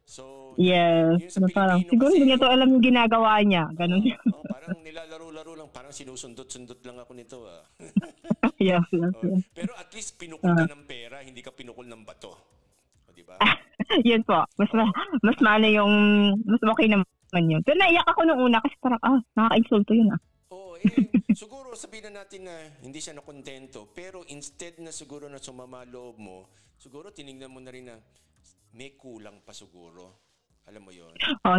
So, yes. Parang, siguro hindi niya to alam yung ginagawa niya. Ganun. Parang nilalaro-laro lang. Parang sinusundot-sundot lang ako nito. Yes. Pero at least pinukul ka ng pera, hindi ka pinukul ng bato. Diba? Yun po. Mas okay naman yun. Pero naiyak ako nung una kasi parang, nakaka-insulto yun . Siguro sabihin na natin na hindi siya nakontento, pero instead na siguro na sumama loob mo, siguro tinignan mo na rin na may kulang pa siguro. Alam mo yun?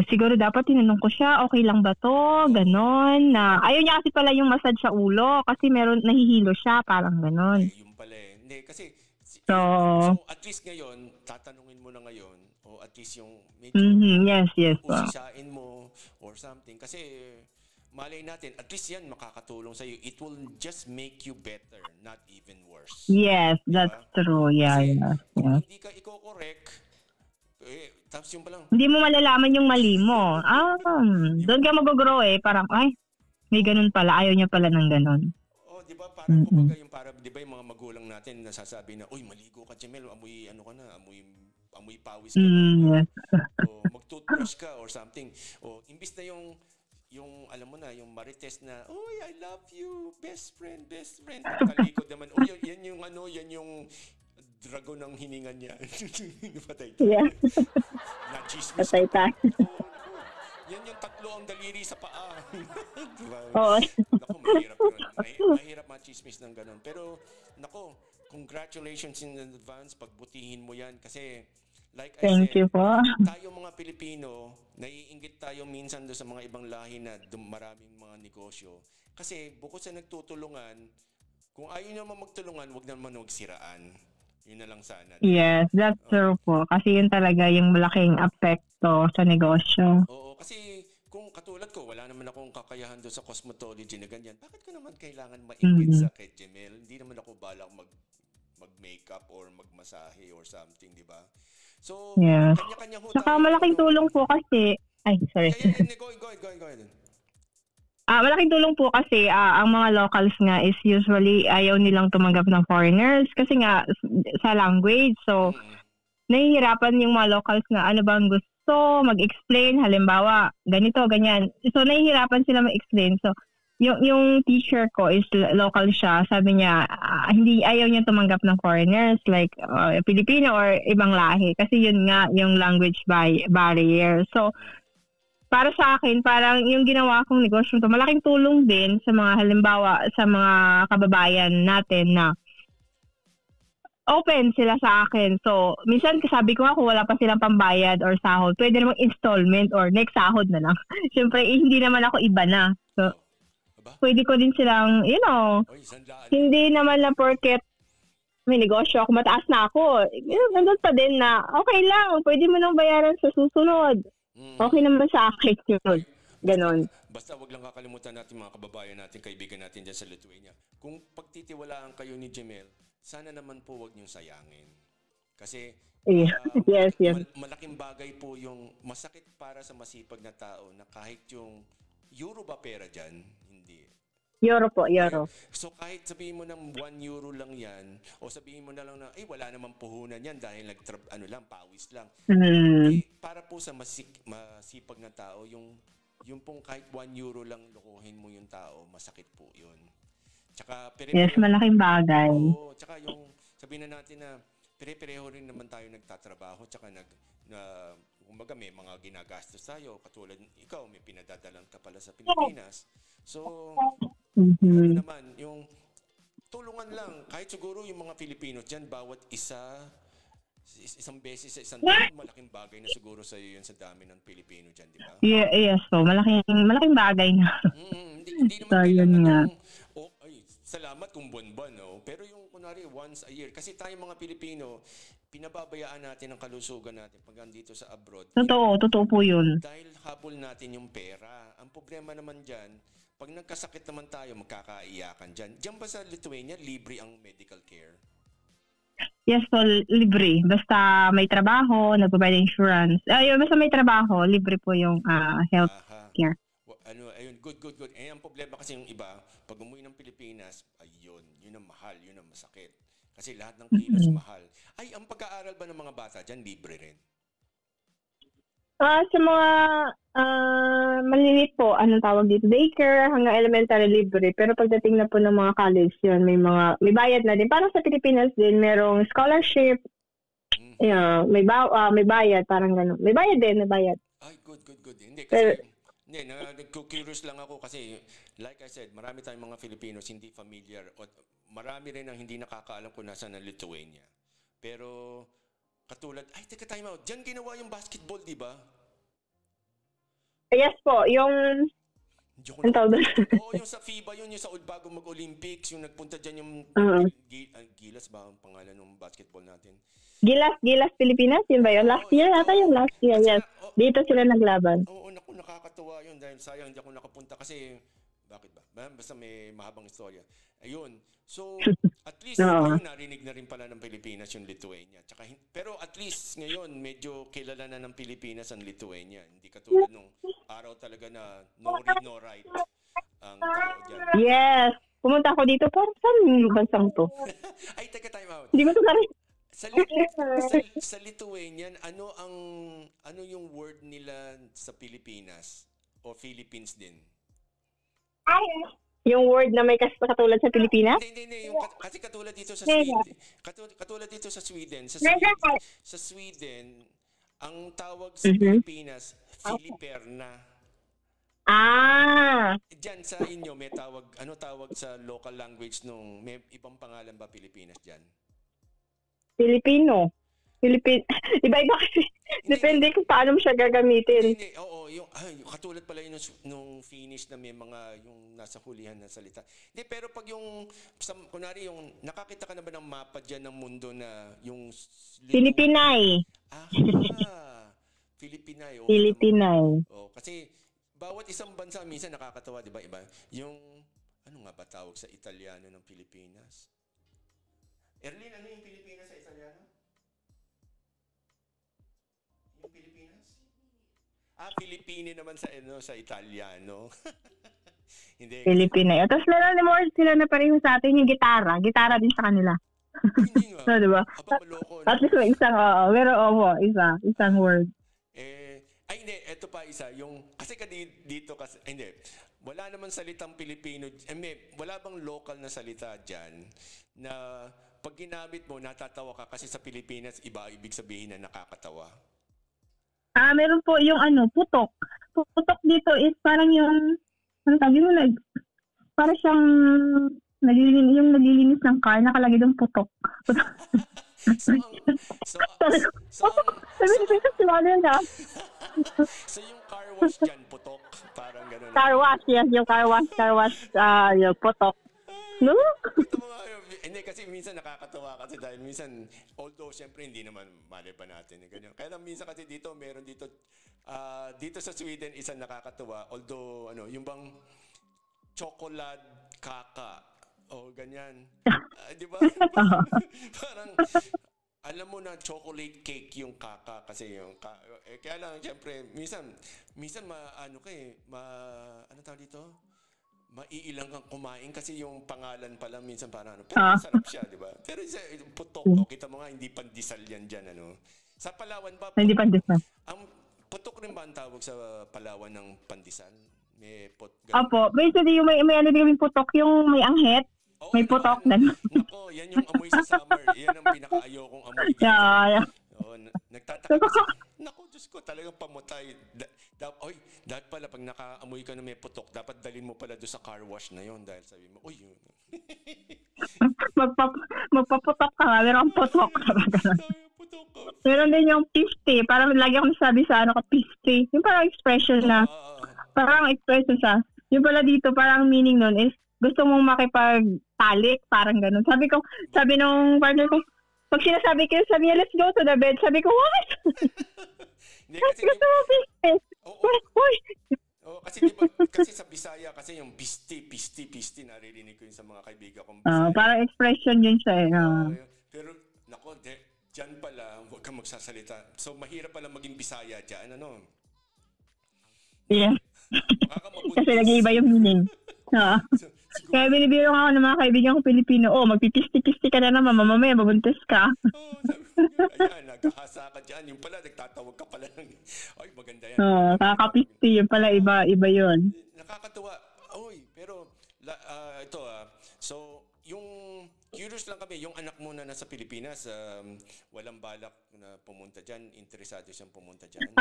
Siguro dapat tinanong ko siya, okay lang ba to? Ganon. Ayaw niya kasi pala yung massage sa ulo kasi nahihilo siya, parang ganon. Yung pala Hindi, kasi so at least ngayon, tatanungin mo na ngayon, o at least yung medyo yes. usisain mo or something. Kasi malay natin, at least yan makakatulong sa'yo. It will just make you better, not even worse. Yes, that's true. Yeah. Kung hindi ka i-correct, Tapos yung palang, Hindi mo malalaman yung mali mo. Doon ka mag-grow parang, ay, may ganun pala. Ayaw niya pala ng ganun. di ba parang kumbaga yung para, di ba yung mga magulang natin nasasabi na, uy, maligo ka, Jamel, amoy ano ka na, amoy pawis ka na. Yes. O mag-toothbrush ka or something. O imbis na yung alam mo na, yung marites na, "Oy, I love you, best friend." Talikod naman, "Oh, yan yung yan yung dragon ng hininga niya." Patay tayo. Yeah. Na-chismis. Patay tayo. Yan yung tatlo ang daliri sa paa. Diba? Oo. Naku, mahirap yun. Mahirap ma-chismis ng ganun. Pero, naku, congratulations in advance. Pagbutihin mo yan. Kasi, like I Thank said, you po. tayo mga Pilipino, naiinggit tayo minsan doon sa mga ibang lahi na maraming mga negosyo. Kasi bukod sa nagtutulungan, kung ayaw naman magtulungan, wag naman magsiraan. Yun na lang sana. Yes, that's true po. Kasi yun talaga yung malaking apekto sa negosyo. Oo, kasi kung katulad ko, wala naman akong kakayahan doon sa cosmetology na ganyan. Bakit ko naman kailangan mainggit sa kay Jamel? Hindi naman ako balak mag-makeup or magmasahe or something, di ba? So, yes. kanya-kanya ho Saka tayo. malaking tulong po kasi, sorry. Go ahead. Malaking tulong po kasi ang mga locals nga is usually ayaw nilang tumanggap ng foreigners kasi nga sa language. So, nahihirapan yung mga locals na ano bang gusto mag-explain. Halimbawa, ganito, ganyan. So, nahihirapan sila mag-explain. So, yung teacher ko is local siya. Sabi niya, hindi ayaw niya tumanggap ng foreigners like Filipino or ibang lahi. Kasi yun nga, yung language barrier. So, para sa akin, parang yung ginawa kong negosyo to, malaking tulong din sa mga halimbawa, sa mga kababayan natin na open sila sa akin. So, minsan sabi ko nga kung wala pa silang pambayad or sahod, pwede namang installment or next sahod na lang. Siyempre, hindi naman ako iba na. So, pwede ko din silang, hindi naman na porket may negosyo ako, mataas na ako. Nandun pa din na, okay lang, pwede mo nang bayaran sa susunod. Okay naman sa akin yun. Ganon. Basta wag lang kakalimutan natin mga kababayan natin, kaibigan natin dyan sa Lithuania. Kung pagtitiwalaan kayo ni Jamel, sana naman po wag niyong sayangin. Kasi yes. Malaking bagay po yung masakit para sa masipag na tao na kahit yung euro ba pera dyan? Hindi. Euro po, euro. So kahit sabihin mo ng 1 euro lang yan, o sabihin mo na lang na, wala namang puhunan yan dahil pawis lang. Para po sa masipag na tao, yung pong kahit 1 euro lang lokohin mo yung tao, masakit po yun. Tsaka, yes, malaking bagay. Oo, tsaka yung sabihin na natin na pere-pareho rin naman tayo nagtatrabaho, tsaka kumbaga may mga ginagastos tayo, katulad ikaw, may pinadadalan ka pala sa Pilipinas. So, ano naman, yung tulungan lang, kahit siguro yung mga Pilipino dyan, bawat isang beses sa isang taon, malaking bagay na siguro sa iyo yun sa dami ng Pilipino dyan, di ba? Yes po, malaking bagay na. Hindi naman kailangan salamat kung buwan-buwan, no? Pero yung kunwari once a year, kasi tayo mga Pilipino, pinababayaan natin ang kalusugan natin pag andito sa abroad. Totoo po yun. Dahil habol natin yung pera. Ang problema naman dyan, pag nagkasakit naman tayo, magkakaiyakan dyan. Diyan ba sa Lithuania, libre ang medical care? Yes po, libre. Basta may trabaho, nagbabayad insurance. Basta may trabaho, libre po yung health care. Ayun, good. Ang problema kasi yung iba, pag umuwi ng Pilipinas, yun ang mahal, yun ang masakit. Kasi lahat ng kilos mahal. Ang pag-aaral ba ng mga bata dyan, libre rin? Sa mga maliliit po, anong tawag dito, daycare, hanggang elementary libre. Pero pagdating na po ng mga college, yun, may bayad na din. Parang sa Pilipinas din, merong scholarship, may bayad, parang gano'n. May bayad din, may bayad. Good. Hindi, kasi, nag-curious lang ako kasi, like I said, marami tayong mga Filipinos hindi familiar, o marami rin ang hindi nakakaalam kung nasa ng Lithuania. Pero, katulad, teka time out, dyan ginawa yung basketball, di ba? Yes po, yung yung sa FIBA yun, yung sa bago mag-Olympics, yung nagpunta dyan yung Gilas ba ang pangalan ng basketball natin? Gilas Pilipinas, yun ba yun? Last year ata yung last year, yes. Dito sila naglaban. Oo, nakakatuwa yun dahil sayang hindi ako nakapunta kasi, bakit ba? Basta may mahabang istorya. Ayun. So, at least Oo. ayun, narinig na rin pala ng Pilipinas yung Lithuania. Pero at least ngayon, medyo kilala na ng Pilipinas ang Lithuania. Hindi katulad nung araw talaga na no read, no write ang tao dyan. Yes. Pumunta ako dito. Parang saan yung bansang to? Ay, teka, time out. Hindi mo ito narinig. Sa Lithuanian, ano yung word nila sa Pilipinas o Philippines din? Yung word na may katulad sa Pilipinas? Hindi. Kasi katulad dito sa Sweden. Katulad dito sa Sweden. Sa Sweden, ang tawag sa Pilipinas, Filiperna. Diyan sa inyo, may tawag, ano tawag sa local language nung, may ibang pangalan ba Pilipinas diyan? Filipino. Iba-iba kasi. Depende kung paano mo siya gagamitin. Hindi, oo. Katulad pala yun nung Finnish na may mga yung nasa hulihan na salita. Hindi, pero pag yung, kunwari yung, nakakita ka na ba ng mapa dyan ng mundo na yung... Filipinay. Filipinay. Filipinay. Kasi bawat isang bansa, minsan nakakatawa, di ba? Iba? Yung, ano nga ba tawag sa Italiano ng Pilipinas? Erlin, ano yung Pilipinas sa Italiano? Yung Pilipinas? Filipini naman sa Italiano. Hindi. Filipinay. Tapos meron din more sila na pareho sa atin yung gitara. Gitara din sa kanila. Hindi nga. So, diba? Maloko. At least may isang, pero isang word. Hindi. Ito pa isa. Kasi dito, hindi. Wala naman salitang Pilipino. Wala bang local na salita dyan na pag ginamit mo, natatawa ka kasi sa Pilipinas, ibig sabihin na nakakatawa? Meron po yung putok. Putok dito is parang yung, parang siyang naglilinis ng car, nakalagay doon putok. So yung car wash dyan, putok? Parang gano'n. Car wash, yes. Yung car wash, yung putok. No? Hindi, kasi minsan nakakatawa kasi dahil minsan, although syempre hindi naman mali pa natin. Ganyan. Kaya lang minsan kasi meron dito sa Sweden, isang nakakatawa. Although, yung bang chocolate kaka o ganyan. Di ba? Parang, alam mo na chocolate cake yung kaka kasi yung kaya lang syempre minsan ano tawag dito? Maiilang kang kumain kasi yung pangalan pala minsan parang pero sarap siya, di ba? Pero putok, kita mo nga hindi pandesal yan dyan, Sa Palawan ba? Hindi pandesal. Ang putok rin ba ang tawag sa Palawan ng pandesal? May Opo, basically yung may ano din yung putok, yung may anghit. May putok na. Nako, yan yung amoy sa summer. Yan ang pinakaayaw kong amoy dito. Yeah. Nagtataka kasi, naku, Diyos ko, talagang pamutay. Dahil pala, pag nakaamoy ka na may putok, dapat dalhin mo pala doon sa car wash na yon dahil sabi mo, yun. Magpaputok ka nga, meron kang putok. Meron din yung piste. Parang lagi akong sabi sa piste. Yung parang expression na, parang expression siya. Yung pala dito, parang meaning nun is, gusto mong makipagtalik, parang ganun. Sabi nung partner ko, pag sinasabi ko, sabi niya, let's go to the bed. Sabi ko, what? Gusto mo business? Kasi diba, kasi sa Bisaya, kasi yung pisti, naririnig ko yun sa mga kaibigan kong Bisaya. Parang expression yun siya Pero, nako, dyan pala, huwag kang magsasalita. So, mahirap pala maging Bisaya dyan, Yeah. Kasi nag-iiba yung meaning. Kaya binibiro ako ng mga kaibigan ko Pilipino, magpipisti-pisti ka na naman, mamamaya mabuntis ka. Ayan, nagkahasa ka dyan. Yung pala, nagtatawag ka pala. Ay, maganda yan. Kakapisti, yung pala iba yun. Nakakatuwa. Pero, so, yung curious lang kami, yung anak mo na nasa Pilipinas, walang balak na pumunta dyan, interesado siyang pumunta dyan?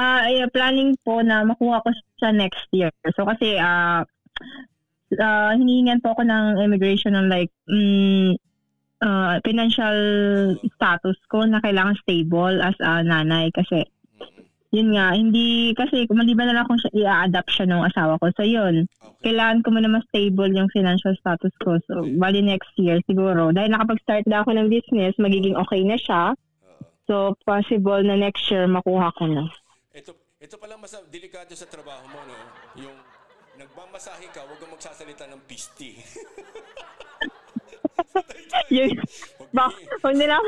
Planning po na makuha ko siya next year. So, kasi, hinihingan po ako ng immigration ng financial status ko na kailangan stable as a nanay kasi yun nga, hindi kasi maliban na lang kung i-adapt siya ng asawa ko. So yun, kailangan ko muna mas stable yung financial status ko. So bali next year siguro. Dahil nakapag-start na ako ng business, magiging okay na siya. So possible na next year makuha ko na. Ito pala mas delikado sa trabaho mo, Yung nagmamasahe ka, huwag kang magsasalita ng pisti. Yung, huwag nila,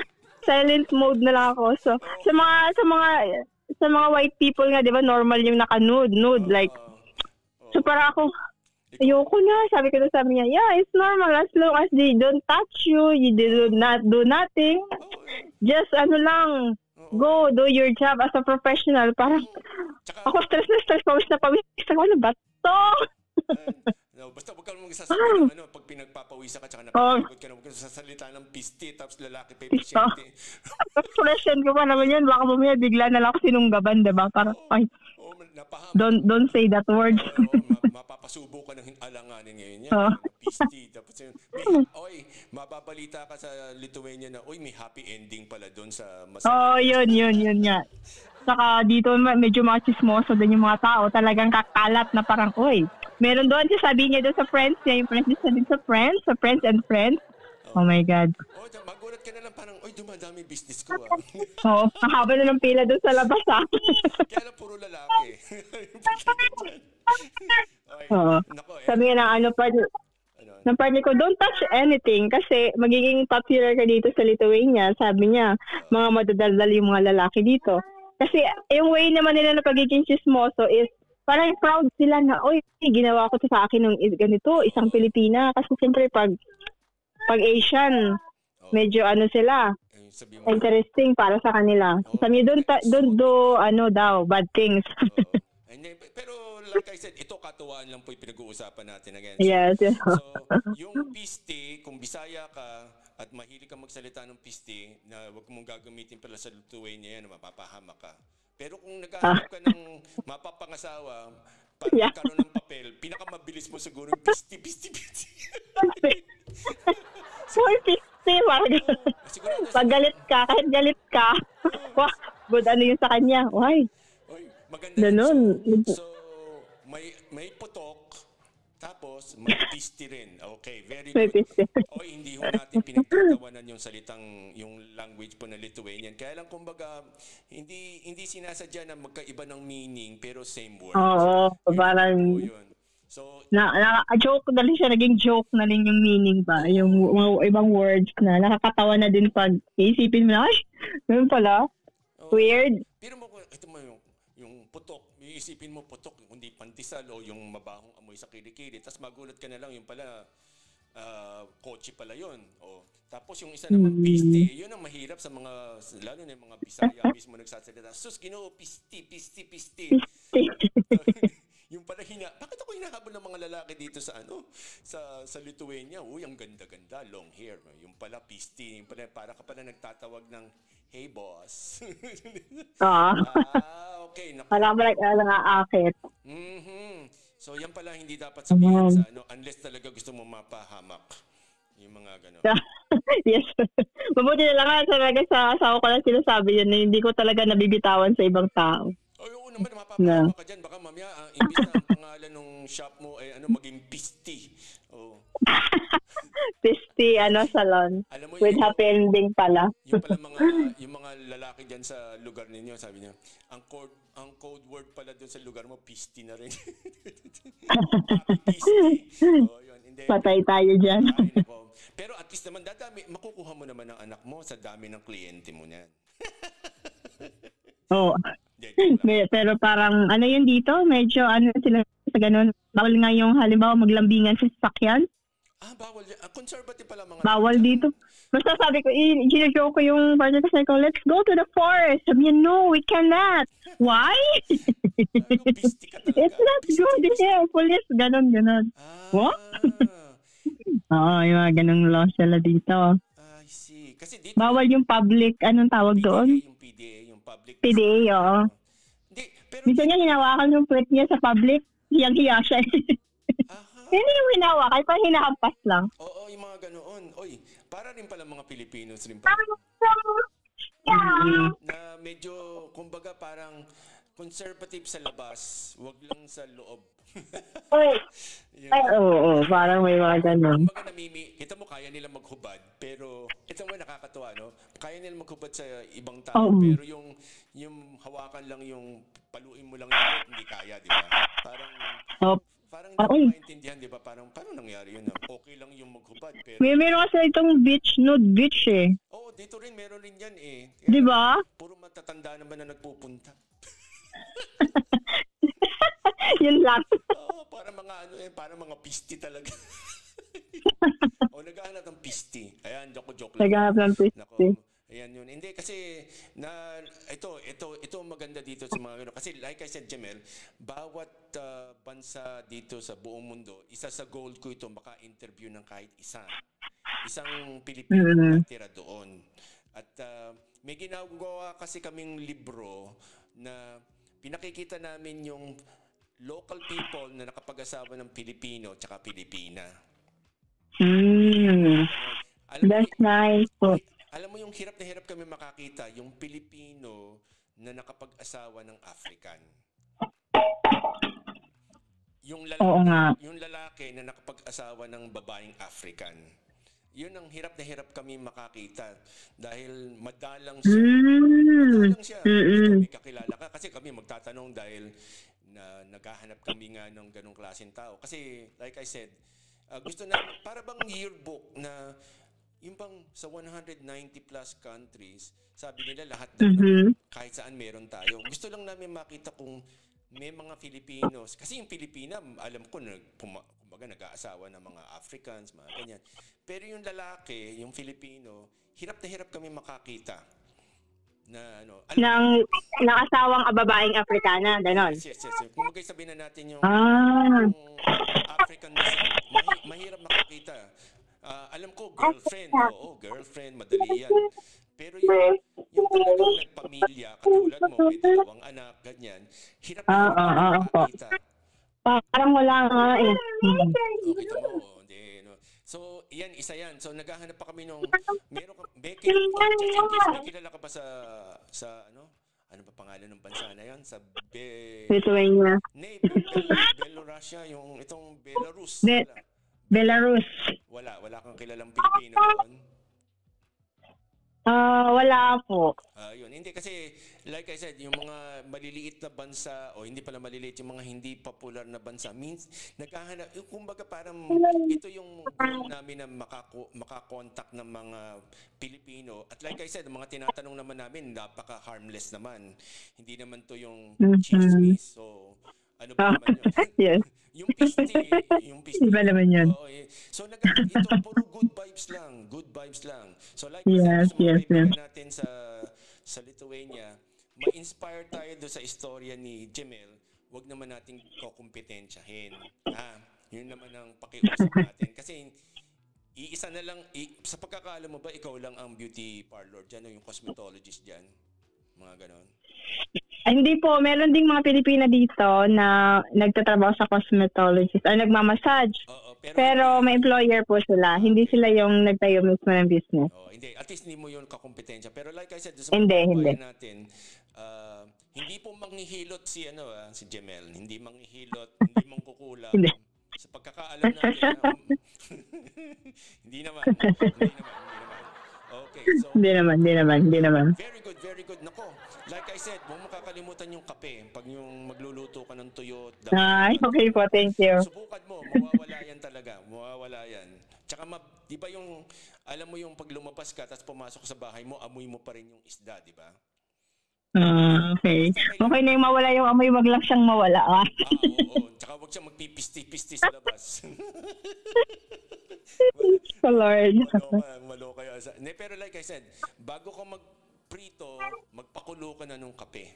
silent mode na lang ako. So, sa mga white people nga, di ba, normal yung naka-nude, like, so para ako, ayoko na, sabi niya, yeah, it's normal as long as they don't touch you, you do not do nothing, just go do your job as a professional. Parang, ako stress, pawis na, ako, ano ba to? Basta huwag ka naman magsasalita ng pag pinagpapawisan ka tsaka nakapagod ka na, huwag ka sasalita ng pisti, tapos lalaki pa yung pasyente. Expression ko pa naman yun, baka mamaya bigla na lang ako sinunggaban, diba? Parang, ay, don't say that word. Mapapasubo ka ng alanganin ngayon yan. Pisti. Tapos yun, mababalita ka sa Lithuania na, may happy ending pala doon sa masakit. Yun nga. Saka dito medyo mga chismoso din yung mga tao. Talagang kakalat na parang, meron doon, sabi niya doon sa friends niya, yung friends niya sabi sa friends and friends. Oh my God. Magulat ka na lang parang, dumadami business ko mahaba na ng pila doon sa labas Kaya lang puro lalaki. Sabi nga ng partner ko, don't touch anything kasi magiging popular ka dito sa Lithuania. Sabi niya, mga madadaldal yung mga lalaki dito. Kasi yung way naman nila na pagiging chismoso is parang proud sila na, ginawa ko to sa akin ng ganito, isang Pilipina. Kasi siyempre pag Asian, medyo sila, interesting para sa kanila. Sabi niya, don't do bad things. Pero like I said, ito katuwaan lang po yung pinag-uusapan natin again. Yes. So, yung piste, kung Bisaya ka at mahilig kang magsalita ng piste, na wag mong gagamitin pala sa Lithuania yan, mapapahama ka. Pero kung naghahanap ka ng mapapangasawa, para magkaroon ng papel, pinakamabilis mo siguro yung piste. Soy piste, pag galit ka, kahit galit ka, good yung sa kanya. Why? Maganda ganun. So, may putok, tapos may piste rin. Okay, very good. Hindi ho natin pinagtatawanan yung salitang, yung language po na Lithuanian. Kaya lang, kumbaga, hindi sinasadya na magkaiba ng meaning, pero same word. Parang, so, joke na rin siya, naging joke na rin yung meaning ba? Yung mga ibang words na nakakatawa na din pag iisipin mo na, ganun pala. Weird. Pero ito mo yung putok, iisipin mo putok, kundi pantisal o yung mabahong amoy sa kilikili. Tapos magulat ka na lang, yung pala, kotse pala yun. Tapos yung isa naman, piste. Yun ang mahirap sa mga, lalo na yung mga Bisaya mismo nagsasalita. Sus, Ginoo, piste. Yung pala bakit ako hinahabol ng mga lalaki dito sa sa Lithuania? Ang ganda-ganda, long hair. Yung pala piste, yung pala para ka pala nagtatawag ng hey boss. Okay. Wala ba nag-aakit? So yan pala hindi dapat sabihin sa unless talaga gusto mo mapahamak. Yung mga gano'n. Yes. Mabuti na lang talaga sa asawa ko lang sinasabi yun na hindi ko talaga nabibitawan sa ibang tao. Oo naman, mapapahamak ka dyan. Baka mamaya, imbis na ang pangalan ng shop mo ay maging Pisti. Pisti, salon. Mo, with happy ending pala. Yung mga lalaki dyan sa lugar ninyo, sabi niya, ang code word pala doon sa lugar mo, Pisti na rin. Pisti. Yun. Patay tayo dyan. Pero at least naman, makukuha mo naman ang anak mo sa dami ng kliyente mo niyan. Pero parang yun dito, medyo sila sa ganun. Bawal nga yung halimbawa maglambingan sa sasakyan. Bawal. Conservative pala mga. Bawal dito. Basta sabi ko, gino-joke ko yung partner ko, let's go to the forest. Sabi niya, no, we cannot. Why? It's not good. Yeah, police, ganun. What? Yung mga ganung law sila dito. I see. Kasi dito, bawal yung public, anong tawag doon? Yung PDA, yung public. PDA, oo. Pero minsan niya hinawakan yung puwet niya sa public, hiyang-hiya siya. Hindi yung hinawakan, parang hinahampas lang. Oo, yung mga ganoon. Para rin pala mga Pilipinos rin pala. Na medyo, kumbaga parang conservative sa labas, wag lang sa loob. Parang may mga ganun. Kumbaga kita mo kaya nila maghubad, pero ito mo nakakatuwa, no? Kaya nila maghubad sa ibang tao, pero yung hawakan lang yung paluin mo lang yung hindi kaya, di ba? Parang Parang hindi ko Ay. maintindihan, di ba? Parang, paano nangyari yun? Okay lang yung maghubad, pero... Meron kasi itong nude beach eh. Oo, dito rin, meron rin yan eh. Di ba? Puro matatanda naman na nagpupunta. Yun lang. Oo, para mga ano eh, para mga pisti talaga. O, naghahanap ng pisti. Ayan, joke lang. Naghahanap ng pisti. Nako, ayan yun. Hindi, kasi, ito maganda dito sa mga ano. Kasi, like I said, Jamel, bawat bansa dito sa buong mundo, isa sa goal ko ito, maka-interview ng kahit isa. Isang Pilipino na tira doon. At may ginagawa kasi kaming libro na pinakikita namin yung local people na nakapag-asawa ng Pilipino tsaka Pilipina. That's nice po. Alam mo yung hirap na hirap kami makakita yung Pilipino na nakapag-asawa ng African. Yung lalaki na nakapag-asawa ng babaeng African. Yun ang hirap na hirap kami makakita dahil madalang siya. Madalang siya. Ikaw may kakilala ka kasi kami magtatanong dahil na naghahanap kami nga ng ganong klaseng tao. Kasi like I said, gusto na para bang yearbook na yung bang sa 190 plus countries, sabi nila lahat dapat kahit saan meron tayo. Gusto lang namin makita kung may mga Filipinos. Kasi yung Pilipina, alam ko, kumbaga nag-aasawa ng mga Africans, mga ganyan. Pero yung lalaki, yung Filipino, hirap na hirap kami makakita. Na ano, ng asawang babaeng Afrikana, ganon. Yes. Kung sabihin na natin yung African descent, mahirap makakita. Alam ko, girlfriend, madali yan. Pero yung talagang nagpamilya, katulad mo, may dalawang anak, ganyan, hirap na makakita. Parang wala nga eh. Kita mo, hindi, no. So, isa yan. So, naghahanap pa kami nung, may kilala ka ba sa ano pa pangalan ng bansa na yan? Sa Lithuania. Belarusia, yung itong Belarus. Belarus. Wala kang kilalang Pilipino doon? Wala po. Yun. Hindi kasi, like I said, yung mga maliliit na bansa, o hindi pala maliliit, yung mga hindi popular na bansa, means, naghahanap, kumbaga parang, ito yung goal namin na makakontakt ng mga Pilipino. At like I said, mga tinatanong naman namin, napaka-harmless naman. Hindi naman to yung chismis. So, ano ba naman yun? Yes. Yung pisti. Iba naman yun. So, ito, puro good vibes lang. So, like sa mga kaibigan natin sa Lithuania, ma-inspire tayo doon sa istorya ni Jamel, wag naman nating kukumpetensyahin. Yun naman ang pakiusap natin. Kasi, iisa na lang, sa pagkakaalam mo ba, ikaw lang ang beauty parlor dyan, o yung cosmetologist dyan? Mga ganon. Hindi po, meron ding mga Pilipina dito na nagtatrabaho sa cosmetologist ay nagmamassage. Pero may employer po sila. Hindi sila yung nagtayo mismo ng business. Hindi. At least hindi mo yun kakompetensya. Pero like I said, sa hindi natin, hindi po manghihilot si Jamel. Hindi manghihilot, hindi mangkukulam. Sa pagkakaalam natin, hindi naman. Okay, so Hindi naman. Very good. Nako, like I said, huwag makakalimutan yung kape pag yung magluluto ka ng tuyo. Okay po, thank you. Subukan mo, mawawala yan. Tsaka, di ba yung, alam mo yung pag lumabas ka, tapos pumasok sa bahay mo, amoy mo pa rin yung isda, di ba? Okay. Okay na yung mawala yung amoy, wag lang siyang mawala. Oo. Tsaka wag siyang magpipisti-pisti sa labas. Lord. Maloka yun. Pero like I said, bago ka magprito, magpakulo ka na nung kape.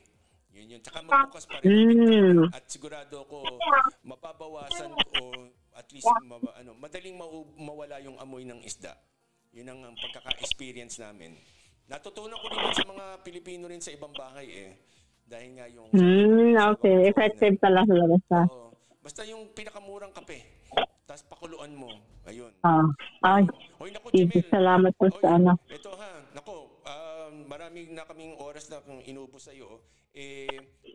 Yun. Tsaka magbukas pa rin. At sigurado ako, mapabawasan o at least madaling mawala yung amoy ng isda. Yun ang pagkaka-experience namin. Natutunan ko rin sa mga Pilipino rin sa ibang bahay Dahil nga yung... Okay. Effective pala sa basta yung pinakamurang kape. Tapos pakuluan mo. Ayun. Hoy, naku, Jamel. Salamat po sa Ito naku, maraming na kaming oras na kung inubos sa iyo.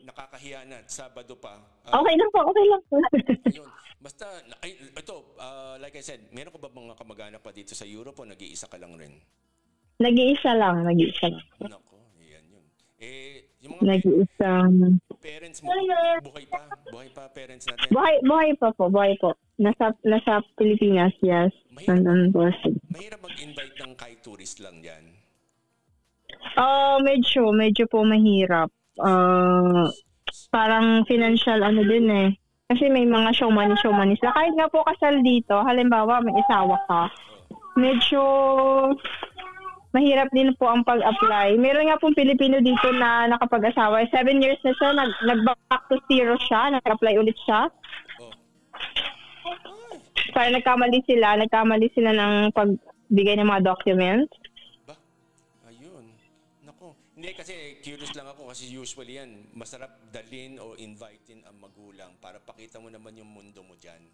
Nakakahiya na. Sabado pa. Okay lang po. Ayun. Basta, ito, like I said, meron ko ba mga kamag-anak pa dito sa Europe o nag-iisa ka lang rin? Nag-iisa lang. Naku, yan yun. Yung mga Parents mo, buhay pa? Buhay pa parents natin? Buhay pa po, buhay po. Nasa Pilipinas, yes. Mahirap mag-invite ng kahit tourist lang dyan. Medyo po mahirap. Parang financial din eh. Kasi may mga showmanis na kahit nga po kasal dito, halimbawa may isawa ka, medyo mahirap din po ang pag-apply. Meron nga pong Pilipino dito na nakapag-asawa. 7 years na siya, nag-back to zero siya, nag-apply ulit siya. Parang nagkamali sila ng pagbigay ng mga documents. Ayun. Nako. Hindi, kasi curious lang ako kasi usually yan, masarap dalhin o invitin ang magulang para pakita mo naman yung mundo mo dyan.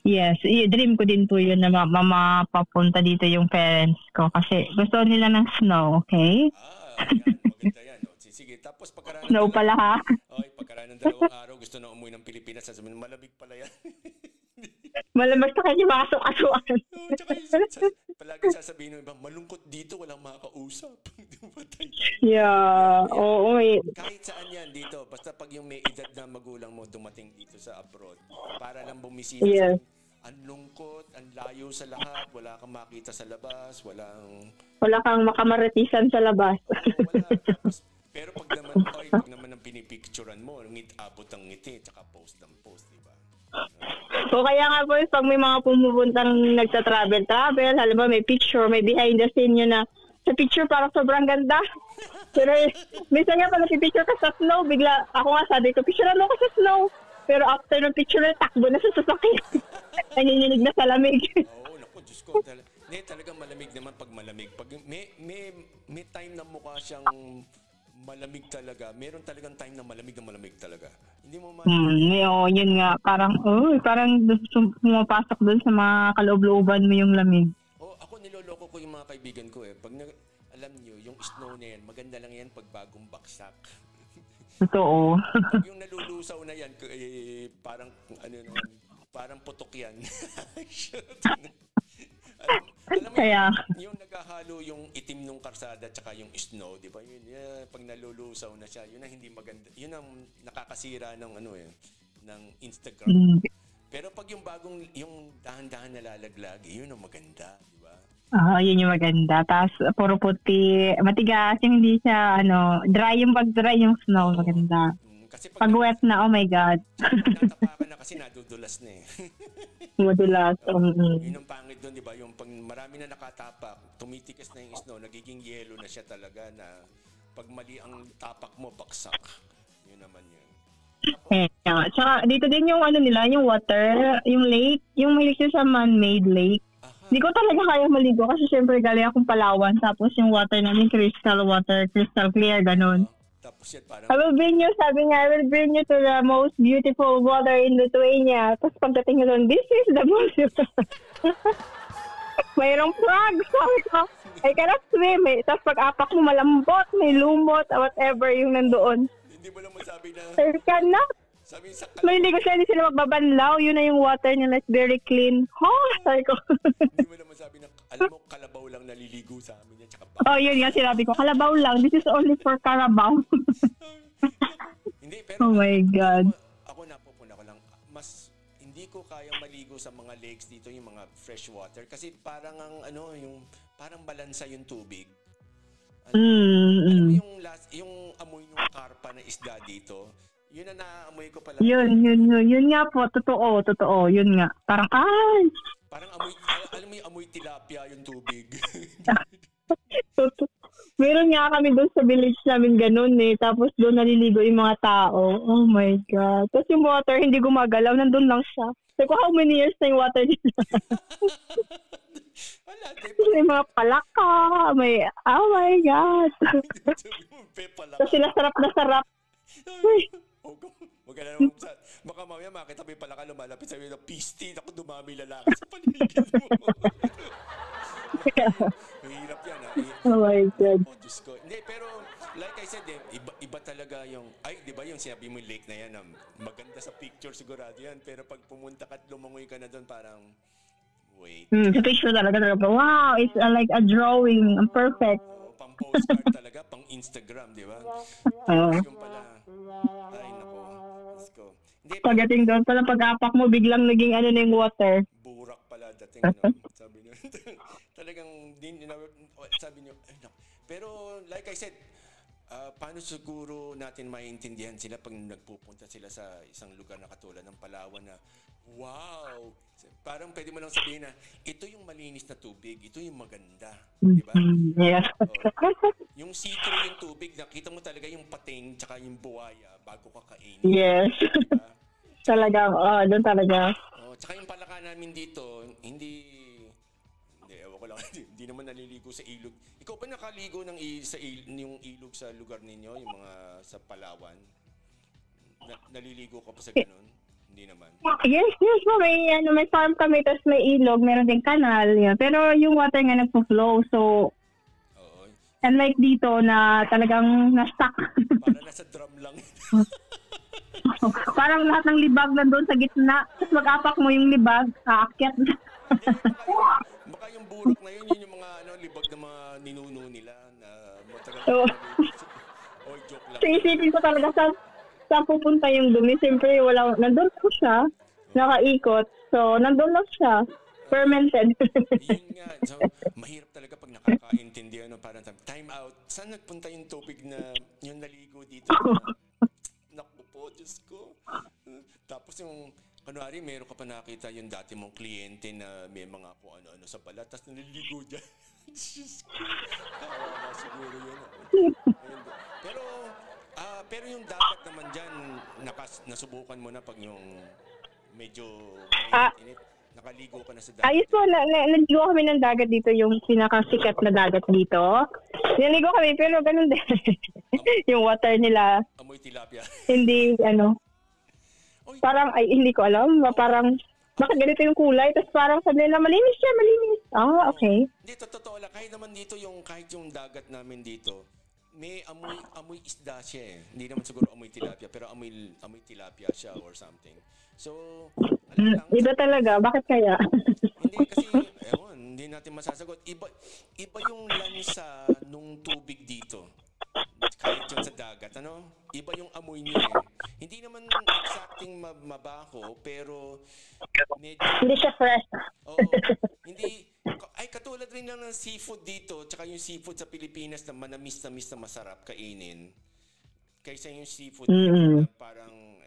Yes, dream ko din po yun na mapapunta dito yung parents ko kasi gusto nila ng snow, okay? Yan, maganda yan. Sige, tapos pagkaraan snow pala ha? Okay, pagkaraan ng 2 araw, gusto na umuwi ng Pilipinas, sasabihin, malamig pala yan. Malamig sa kanya makasok-asuan. Palagi sasabihin ng iba, malungkot dito, walang makakausap. Yeah, oo. Kahit saan yan dito, basta pag yung may edad na magulang mo dumating dito sa abroad, para lang bumisita yes. Ang lungkot, ang layo sa lahat, wala kang makita sa labas, wala kang makamaritisan sa labas. Wala. Tapos, pero pag naman ang pinipicturean mo, abot ang ngiti, tsaka post ng post, di ba? O kaya nga po, pag may mga pumupuntang nagta-travel, halimbawa may picture, may behind the scene yun na sa picture parang sobrang ganda. Pero minsan nga pag nagpipicture ka sa snow, bigla, ako nga sabi ko, picturean mo ko sa snow. Pero after ng picture na takbo na sa sasakyan. Nanginginig na sa lamig. Oo, naku, Diyos ko. Hindi, talagang malamig naman pag malamig. Pag may time na mukha siyang malamig talaga. Meron talagang time na malamig talaga. Hindi mo yun nga. Parang pumapasok doon sa mga kaloob-looban mo yung lamig. Ako niloloko ko yung mga kaibigan ko eh. Pag alam niyo, yung snow na yan, maganda lang yan pag bagong baksak. Totoo. Pag yung nalulusaw na yan, parang parang putok yan. alam mo, kaya yung naghahalo yung itim nung karsada tsaka yung snow, di ba? Yun, pag nalulusaw na siya, yun ang hindi maganda. Yun ang nakakasira ng ng Instagram. Pero pag yung dahan-dahan nalalaglag, yun ang maganda, di ba? Yun yung maganda. Tapos, puro puti. Matigas, yung hindi siya, dry yung pag-dry yung snow. Maganda. Kasi pag wet na, oh my God. Natapakan na kasi nadudulas na eh. Madulas. Yun ang pangit doon, di ba? Yung pag marami na nakatapak, tumitikas na yung snow, nagiging yelo na siya talaga na pag mali ang tapak mo, baksak. Yun naman yun. Tsaka dito din yung nila, yung water, yung lake, yung mahilig sa man-made lake. Hindi ko talaga kaya maligo kasi syempre galing akong Palawan tapos yung water namin crystal clear, ganun. Tapos yan parang I will bring you to the most beautiful water in Lithuania. Tapos pagdating nyo doon, this is the most mayroong frog. Sabi ko, I cannot swim eh. Tapos pag-apak mo malambot, may lumot, whatever yung nandoon. Hindi mo lang masabi na I cannot. sabi sa hindi sila magbabanlaw. Yun na yung water nila. It's very clean. Sabi ko. Hindi mo lang masabi na, alam mo, kalabaw lang naliligo sa amin yan. Tsaka yun nga sinabi ko. Kalabaw lang. This is only for Carabao. Hindi, pero oh my God. Ako napupuna ko lang. Mas, hindi ko kaya maligo sa mga lakes dito, yung mga fresh water. Kasi parang parang balansa yung tubig. Alam mo yung amoy ng karpa na isda dito? Yun na naamoy ko pala. Yun nga po. Totoo. Yun nga. Parang, parang alam mo yung amoy tilapia yung tubig. Meron nga kami doon sa village namin ganun eh. Tapos doon naliligo yung mga tao. Oh my God. Tapos yung water hindi gumagalaw. Nandun lang siya. Sabi ko, how many years na yung water nila? May mga palaka. Oh my God. Tapos sila sarap na sarap. Huwag ka na naman baka mamaya makita mo yung palaka lumalapit sabi na pisti. Ako dumami lalaki sa paligid mo. Mahirap yan ha. Oh my God. Diyos ko. Hindi, pero like I said, iba talaga yung, di ba yung sinabi mo yung lake na yan, maganda sa picture sigurado yan, pero pag pumunta ka at lumangoy ka na doon, parang, wait. Sa picture talaga, wow, it's like a drawing, perfect. Pang postcard talaga, pang Instagram, di ba? Yung pala, Ay, nako. Diyos ko. Hindi, Pagdating doon, pala pag-apak mo, biglang naging ano na yung water. burak pala dating, no? Sabi niyo. Talagang, sabi niyo, ay, nako. Pero, like I said, paano siguro natin maintindihan sila pag nagpupunta sila sa isang lugar na katulad ng Palawan na, wow! Parang pwede mo lang sabihin na, ito yung malinis na tubig, ito yung maganda. Di ba? Yes. Yung see-through yung tubig, nakita mo talaga yung pating tsaka yung buhaya bago ka kainin. Yes. Diba? Talagang, doon talaga. Tsaka yung palaka namin dito, hindi, ewan ko lang, hindi naman naliligo sa ilog. Ikaw ba nakaligo yung ilog sa lugar ninyo, yung mga sa Palawan? Naliligo ka pa sa ganun? Hindi naman. Yes, may farm kami, tapos may ilog, meron ding kanal. Yeah. Pero yung water nga nagpo-flow, so Oo. unlike dito na talagang na-stuck. Para nasa drum lang. Parang lahat ng libag nandun sa gitna, tapos mag-apak mo yung libag, aakyat. Baka yung burok na yun yung mga libag na mga ninuno nila na matagal Oo. Oy, joke lang. So isipin ko talaga sa pupunta yung dumi. Siyempre, nandun po siya, nakaikot. So, nandun lang siya. Fermented. Yun nga. So, mahirap talaga pag nakakaintindi. Parang time out. Saan nagpunta yung tubig na yung naligo dito? Naku po, Diyos ko. Tapos yung, kunwari, meron ka pa nakita yung dati mong kliyente na may mga kung ano-ano sa balat, tapos naliligo dyan. Diyos ko. Kawawa siguro yun. Pero yung dagat naman dyan, nasubukan mo na pag yung medyo init, nakaligo ka na sa dagat. Ayos po, naligo kami ng dagat dito, yung pinakasikat na dagat dito. Naligo kami, pero ganun din. Yung water nila. Amoy tilapia. Hindi, parang, hindi ko alam. Parang, bakit ganito yung kulay? Tapos parang sabi nila, malinis siya, malinis. Okay. Hindi, totoo lang. Kahit naman dito, kahit yung dagat namin dito, may amoy isda siya eh. Hindi naman siguro amoy tilapia, pero amoy tilapia siya or something. So, alam lang. Iba talaga. Bakit kaya? Hindi kasi, hindi natin masasagot. Iba yung lansa nung tubig dito. Kahit yung sa dagat, Iba yung amoy niya eh. Hindi naman exacting mabaho, pero medyo... Hindi siya fresh. Oo. Katulad rin lang ng seafood dito, tsaka yung seafood sa Pilipinas na manamis-namis na masarap kainin. Kaysa yung seafood na parang,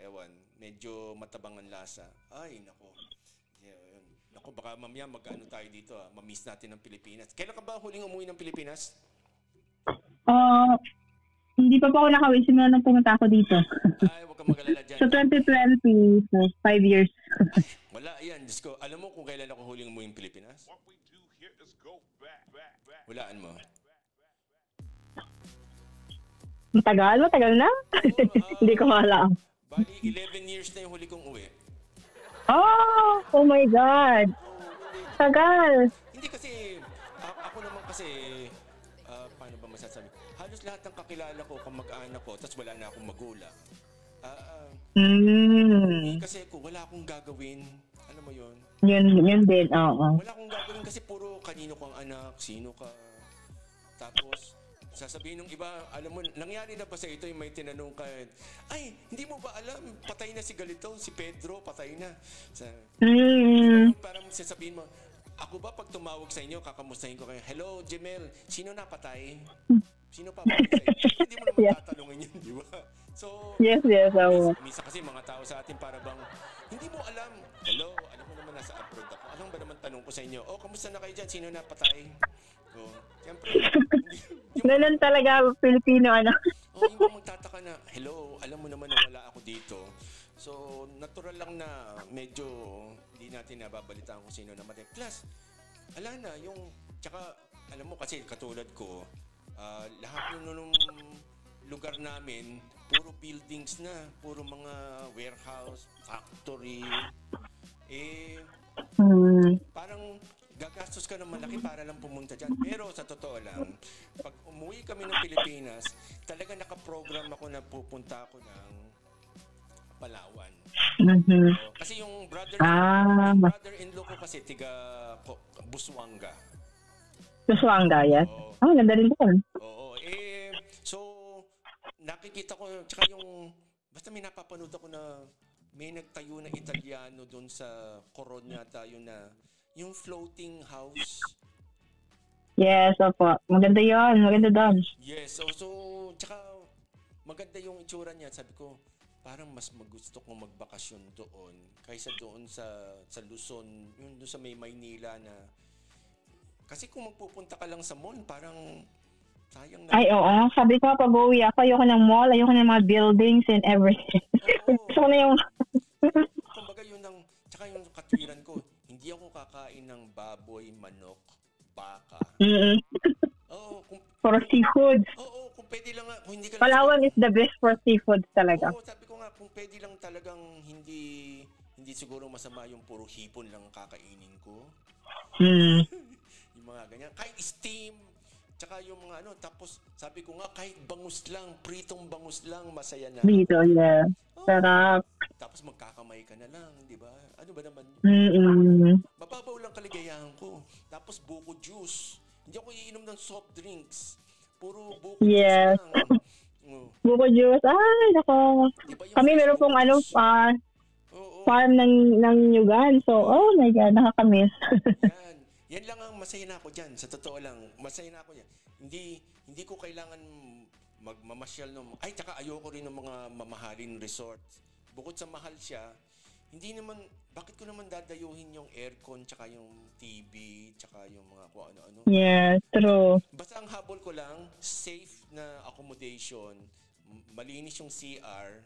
medyo matabang ang lasa. Ay, nako. Nako, baka mamaya mag-ano tayo dito, mamiss natin ng Pilipinas. Kailan ka ba huling umuwi ng Pilipinas? Hindi pa po ako nakawin. Simula nang pumunta ako dito. Ay, huwag kang mag-alala dyan. So, 2020, so 5 years. Wala, yan. Diyos ko, alam mo kung kailan ako huling umuwi ng Pilipinas? Walaan mo. Matagal na? Hindi ko alam. Bali, 11 years na yung huli kong uwi. Oh my God. Tagal. Hindi kasi, ako naman kasi, paano ba masasabi? Halos lahat ng kakilala ko, kamag-anak ko, tapos wala na akong magulang. Kasi wala akong gagawin. Alam mo yun? Yun din, oo. Wala akong gagawin kasi puro kanino kang anak, sino ka. Tapos, sasabihin ng iba, alam mo, nangyari na ba sa ito yung may tinanong ka, ay, hindi mo ba alam, patay na si Galito, si Pedro, patay na. Parang sasabihin mo, ako ba pag tumawag sa inyo, kakamustahin ko kayo, hello, Jemel, sino napatay? Sino pa patay sa inyo? Hindi mo naman tatanungin yun, di ba? So, yes. Misa kasi mga tao sa atin para bang, hindi mo alam, hello, alam mo naman nasa abroad ako, anong ba naman tanong ko sa inyo? Kamusta na kayo dyan? Sino napatay? Siyempre, ganun talaga, Filipino, yung magtataka na, hello, alam mo naman na wala ako dito. So, natural lang na medyo hindi natin nababalitaan kung sino namatay. Plus, ala na, tsaka, alam mo kasi katulad ko, lahat nung lugar namin, puro buildings na, puro mga warehouse, factory. Parang gagastos ka ng malaki para lang pumunta dyan. Pero sa totoo lang, pag umuwi kami ng Pilipinas, talaga nakaprogram ako na pupunta ako ng Palawan. Kasi yung brother-in-law ko kasi tiga Busuanga. Busuanga, yes. Ganda rin doon. Oo. So, nakikita ko, tsaka yung, basta may napapanood ako na may nagtayo na Italiano doon sa Coron yata yun na, yung floating house. Yes, opo. Maganda yun. Maganda doon. Yes, so tsaka maganda yung itsura niya. Sabi ko, parang mas magusto kong magbakasyon doon kaysa doon sa Luzon, yung doon sa may Maynila na, kasi kung magpupunta ka lang sa mall, parang sayang na. Ay, oo. Sabi ko, pag-uwi ako, ayoko ng mall, ayoko ng mga buildings and everything. Gusto ko na yung... Kumbaga yun ang, tsaka yung katwiran ko, hindi ako kakain ng baboy, manok, baka. Oo, For seafood. Oo, kung pwede lang, kung hindi ka lang... Palawan is the best for seafood talaga. Oo, sabi ko nga, kung pwede lang talagang hindi siguro masama yung puro hipon lang kakainin ko. Yung mga ganyan. Kahit steam, tsaka yung mga ano, tapos sabi ko nga, kahit bangus lang, pritong bangus lang, masaya na. Dito, yeah. Sarap. Tapos magkakamay ka na lang, di ba? Ano ba naman yun? Mababaw lang kaligayahan ko. Tapos buko juice. Hindi ako iinom ng soft drinks. Puro buko juice lang. Buko juice. Ay, nako. Diba Kami meron pong farm ng nyugan. So, oh my God, nakakamiss. Yan lang ang masaya na ako dyan. Sa totoo lang, masaya na ako dyan. Hindi ko kailangan magmamasyal ng... Ay, tsaka ayoko rin ng mga mamahalin resorts. Bukod sa mahal siya, hindi naman... Bakit ko naman dadayuhin yung aircon, tsaka yung TV, tsaka yung mga kung ano-ano? Yeah, true. Basta ang habol ko lang, safe na accommodation, malinis yung CR,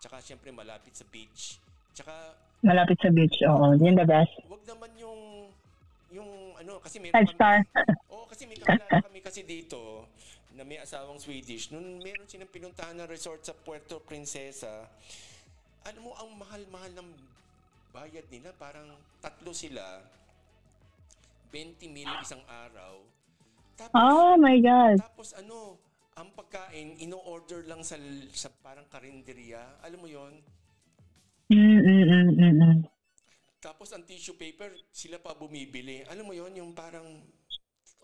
tsaka siyempre malapit sa beach. Tsaka... Malapit sa beach, oo. Yun the best. Huwag naman yung ano, kasi meron 5 star. Kasi may kakilala kami kasi dito na may asawang Swedish. Nung meron silang pinuntahan na resort sa Puerto Princesa, alam mo, ang mahal-mahal ng bayad nila. Parang 3 sila, 20,000 isang araw. Tapos, oh my God. Tapos ano, ang pagkain, ino-order lang sa parang karinderya. Alam mo yon? Tapos ang tissue paper, sila pa bumibili. Alam mo yon, yung parang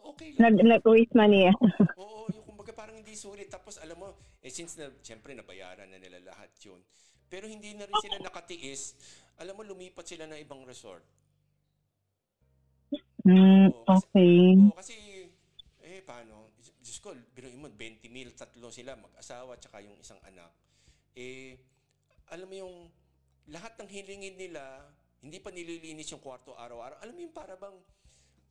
okay lang. Nag-waste money. Oo, yung kumbaga parang hindi sulit. Tapos alam mo, since siyempre nabayaran na nila lahat yun. Pero hindi na rin sila nakatiis. Alam mo, lumipat sila ng ibang resort. Okay. Kasi, paano? Diyos ko, biruin mo, 20,000, 3 sila, mag-asawa, tsaka yung isang anak. Alam mo yung, lahat ng hilingin nila, hindi pa nililinis yung kwarto araw-araw. Alam mo yung para bang,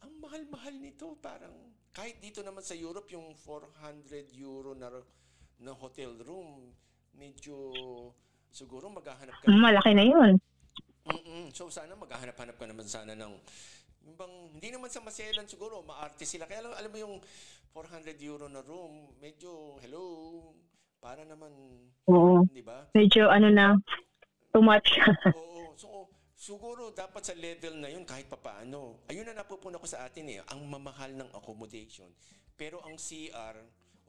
ang mahal-mahal nito. Parang, kahit dito naman sa Europe, yung 400 euro na hotel room, medyo, siguro maghahanap ka. Malaki na yun. So, sana maghahanap-hanap ka naman sana ng, yung bang, hindi naman sa maselan siguro, maarte sila. Kaya lang, alam mo yung 400 euro na room, medyo, hello, para naman, di ba? Medyo, na, too much. Oo. So, siguro dapat sa level na yun kahit papaano. Ayun na napupuna ko sa atin ang mamahal ng accommodation. Pero ang CR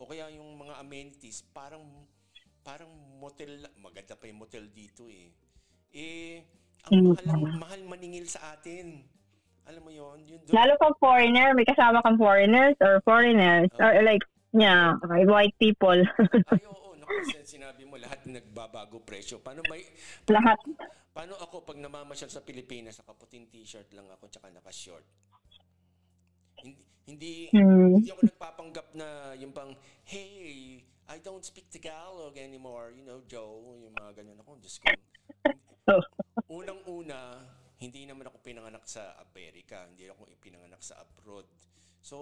o kaya yung mga amenities parang motel, maganda pa yung motel dito ang mahal maningil sa atin. Alam mo yun? Lalo pag foreigner, may kasama kang foreigners or foreigners or like, white people. Ay, oo. Naku, sinabi mo lahat nagbabago presyo. Lahat. Paano ako pag namamasyal sa Pilipinas, nakaputing t-shirt lang ako tsaka naka-short? Hindi ako nagpapanggap na yung pang, hey, I don't speak Tagalog anymore. You know, Joe, yung mga ganyan ako. Diyos ko. Unang-una, hindi naman ako pinanganak sa Amerika. Hindi ako pinanganak sa abroad. So,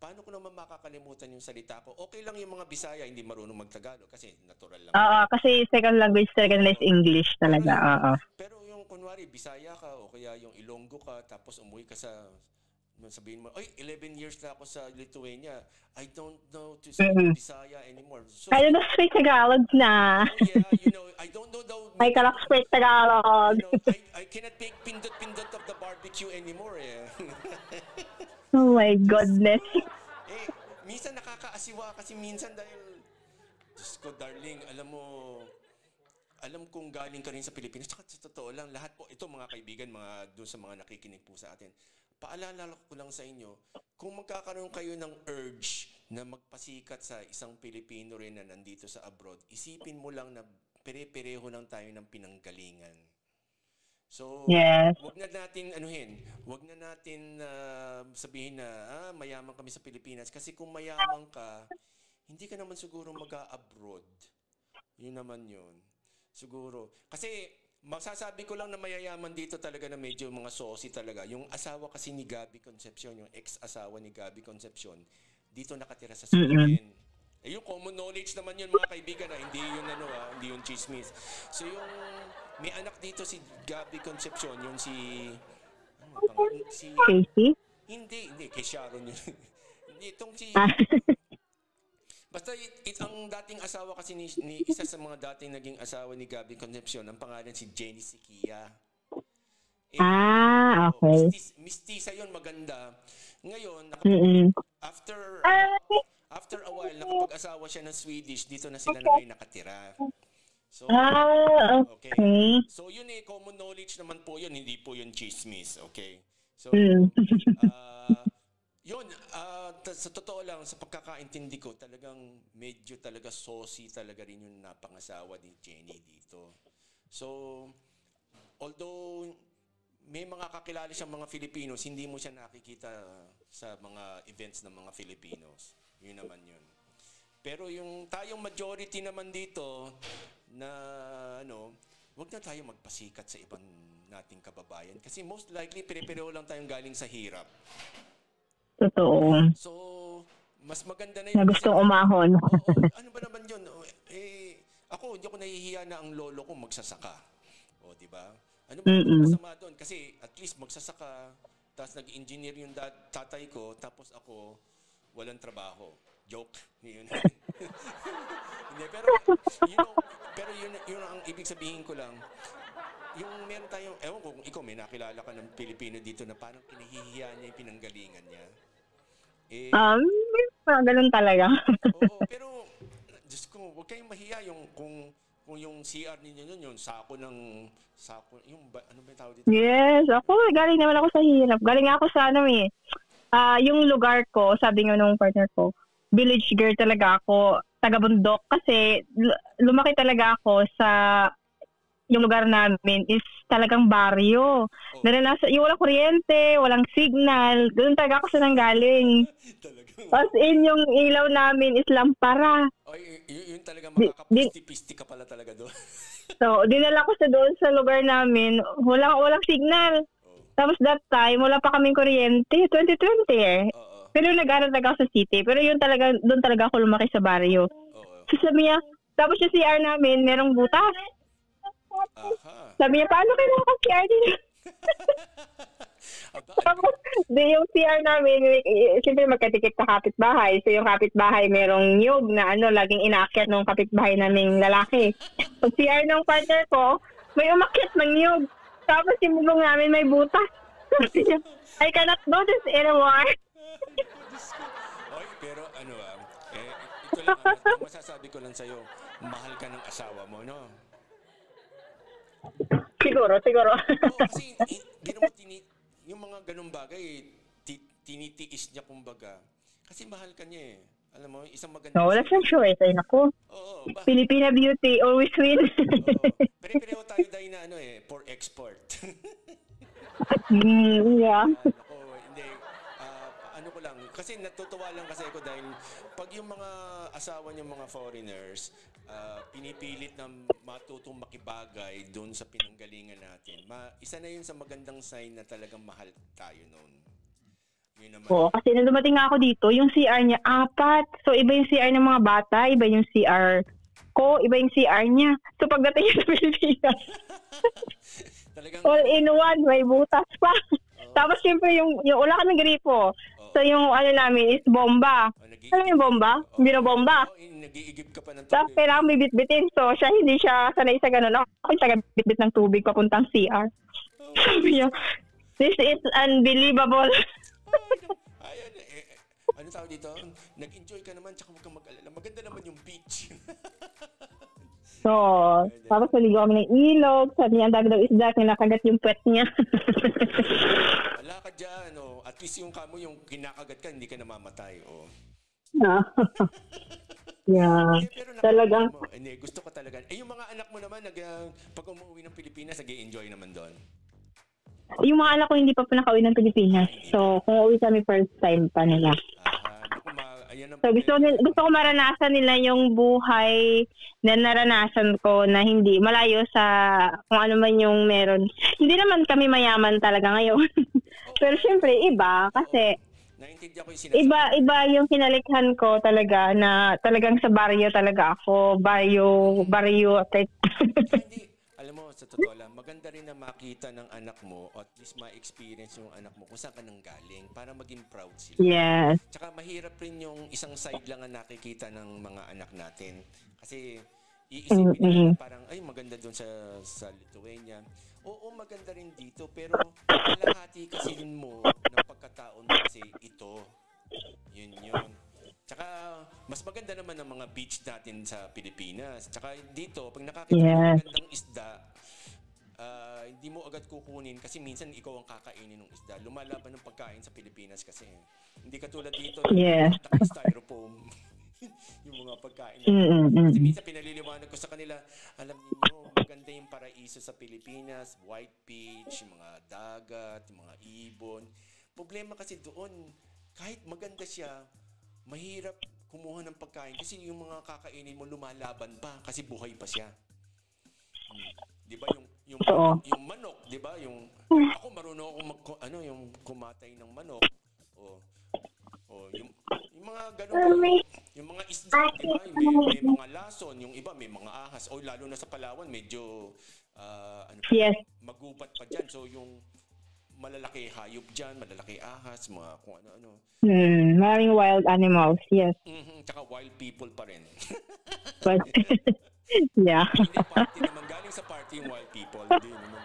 paano ko naman makakalimutan yung salita ko? Okay lang yung mga Bisaya, hindi marunong mag-Tagalog kasi natural lang. Kasi second language is English talaga. Pero yung kunwari, Bisaya ka o kaya yung Ilonggo ka, tapos umuwi ka sabihin mo, 11 years na ako sa Lithuania. I don't know to speak Bisaya anymore. So, I don't speak Tagalog na. I don't know daw. I cannot speak Tagalog. I cannot make pindot-pindot of the barbecue anymore. Oh my goodness. Minsan nakakaasiwa kasi minsan dahil, Diyos ko, darling, alam kong galing ka rin sa Pilipinas. Saka sa totoo lang, lahat po, ito mga kaibigan, doon sa mga nakikinig po sa atin, paalala ko lang sa inyo, kung magkakaroon kayo ng urge na magpasikat sa isang Pilipino rin na nandito sa abroad, isipin mo lang na pere-pareho lang tayo ng pinanggalingan. So, Yes. wag na natin wag na natin sabihin na mayaman kami sa Pilipinas kasi kung mayaman ka, hindi ka naman siguro mag-a-abroad. Yun naman yun. Siguro. Kasi masasabi ko lang na mayayaman dito talaga na medyo mga sosi talaga. Yung asawa kasi ni Gabby Concepcion, yung ex-asawa ni Gabby Concepcion, dito nakatira sa Sweden. Yung common knowledge naman yun mga kaibigan hindi yun hindi yung chismis. So yung may anak dito si Gabby Concepcion, yung si Casey? Hindi kay Sharon yun. Itong si basta ang dating asawa kasi ni isa sa mga dating naging asawa ni Gabby Concepcion, ang pangalan si Jenny Siquia. Okay. Mistisa yun, maganda. Ngayon, after a while, nakapag-asawa siya ng Swedish, dito na sila na ngayon nakatira. So, okay. So, yun common knowledge naman po yun, hindi po yun chismis, okay? So, yun, sa totoo lang, sa pagkakaintindi ko, talagang medyo talaga saucy talaga rin yung napangasawa ni Jenny dito. So, although may mga kakilala siyang mga Filipinos, hindi mo siya nakikita sa mga events ng mga Filipinos. Yun naman yun. Pero yung tayong majority naman dito na wag na tayo magpasikat sa ibang nating kababayan kasi most likely pere-pareho lang tayong galing sa hirap. Totoo. So, mas maganda na yun. Na gustong umahon. Ano ba naman yun? Ako, hindi ako nahihiya na ang lolo ko magsasaka. O, di ba? Ano ba masama doon? Kasi at least magsasaka, tapos nag-engineer yung tatay ko, tapos ako, walang trabaho. Joke. Yun. Hindi, pero yun ang ibig sabihin ko lang. Yung meron tayong, ewan ko kung ikaw may nakilala ka ng Pilipino dito na parang kinahihiya niya yung pinanggalingan niya. Ganun talaga. Oo, pero Diyos ko, huwag kayong mahiya kung yung CR ninyo yun, yung sako, yung ano ba yung tawag dito? Yes, ako galing naman ako sa hirap. Galing ako sa yung lugar ko, sabi nga nung partner ko, village girl talaga ako, taga-bundok kasi lumaki talaga ako sa yung lugar namin is talagang baryo. Yung walang kuryente, walang signal, doon talaga ako sa nanggaling. As in, yung ilaw namin is lampara. Yun talaga makakapisti-pisti ka pala talaga doon. So, dinala ko doon sa lugar namin, walang signal. Tapos that time, wala pa kaming kuryente, 2020 Pero nag-aral talaga ako sa city. Pero doon talaga ako lumaki sa baryo. So sabi niya, tapos yung CR namin, merong butas. Sabi niya, paano kayo nakaka-CR din? Tapos, yung CR namin, siyempre magkatikip sa kapitbahay. So yung kapitbahay, merong niyog na laging inaakyat ng kapitbahay naming lalaki. Pag CR ng partner ko, may umakyat ng niyog. Tapos yung bubong namin may butas. Sabi niya, I cannot do this anymore. Pero ito lang, ang masasabi ko lang sa'yo, mahal ka ng asawa mo, no? Siguro. Kasi yung mga ganung bagay, tinitiis niya kumbaga. Kasi mahal ka niya Alam mo, isang maganda. No, wala siyang choice. Ay, naku. Filipina beauty, always win. Pare-pareho tayo dahil na for export. Yeah. Hindi. Ano ko lang, kasi natutuwa lang kasi ako dahil pag yung mga asawa niyang mga foreigners, pinipilit na matutong makibagay doon sa pinanggalingan natin. Isa na yun sa magandang sign na talagang mahal tayo noon. Oo, kasi nung dumating nga ako dito, yung CR niya, 4. So, iba yung CR ng mga bata, iba yung CR ko, iba yung CR niya. So, pagdating niya sa Pilipinas, all in one, may butas pa. Tapos, siyempre, yung wala kaming gripo. So, yung namin is bomba. Alam mo yung bomba? Binobomba. Nag-iigib ka pa ng tubig. Tapos, kailangan may bitbitin. So, hindi siya sanay sa ganun. Ako yung taga-bitbit ng tubig papuntang CR. Sabi niya, this is unbelievable. Ayan, ano tawag dito? Nag-enjoy ka naman, tsaka huwag kang mag-alala. Maganda naman yung beach. So, tapos naligo kami ng ilog. Sabi niya, ang dagdag isda, kinakagat yung pet niya. Wala ka dyan, At least yung kamo, yung kinakagat ka, hindi ka namamatay, Ah. Yeah. Pero Talagang, hindi, gusto ko talaga. Yung mga anak mo naman, pag umuwi ng Pilipinas, nag-i-enjoy naman doon. yung mga anak ko hindi pa nakauwi ng Pilipinas. So, kung uwi kami first time pa nila. Ayan ang So, gusto ko maranasan nila yung buhay na naranasan ko na hindi malayo sa kung ano man yung meron. Hindi naman kami mayaman talaga ngayon. Pero syempre, iba. Kasi, naiintindihan ko yung sinasabi. iba yung kinalikhan ko talaga na talagang sa baryo talaga ako. Baryo. Hindi. Alam mo, sa totoo lang, maganda rin na makita ng anak mo at least ma-experience yung anak mo kung saan ka nang galing para maging proud sila. Yes. Tsaka mahirap rin yung isang side lang ang nakikita ng mga anak natin. Kasi iisipin nila na parang, ay maganda doon sa Lithuania. Oo, maganda rin dito. Pero kalahati kasi din mo ng pagkataon mo kasi ito. Yun. Tsaka, mas maganda naman ang mga beach natin sa Pilipinas. Tsaka dito, pag nakakita mo ng magandang isda, hindi mo agad kukunin kasi minsan ikaw ang kakainin ng isda. Lumalaban ng pagkain sa Pilipinas kasi. Hindi katulad dito, styrofoam. Yung mga pagkain. Kasi minsan pinaliliwanag ko sa kanila, alam niyo, maganda yung paraiso sa Pilipinas, white beach, yung mga dagat, yung mga ibon. Problema kasi doon, kahit maganda siya, mahirap kumuha ng pagkain kasi yung mga kakainin mo lumalaban pa kasi buhay pa siya. 'Di ba yung manok, 'di ba? Ako marunong ako yung kumatay ng manok. Yung mga ganun, yung mga isda, 'di ba? May mga lason, yung iba may mga ahas. Lalo na sa Palawan medyo magubat pa diyan. So yung malalaki hayop dyan, malalaki ahas, mga kung ano-ano. Maraming wild animals, yes. Tsaka wild people pa rin. But, yeah. Hindi party naman. Galing sa party yung wild people. Hindi naman.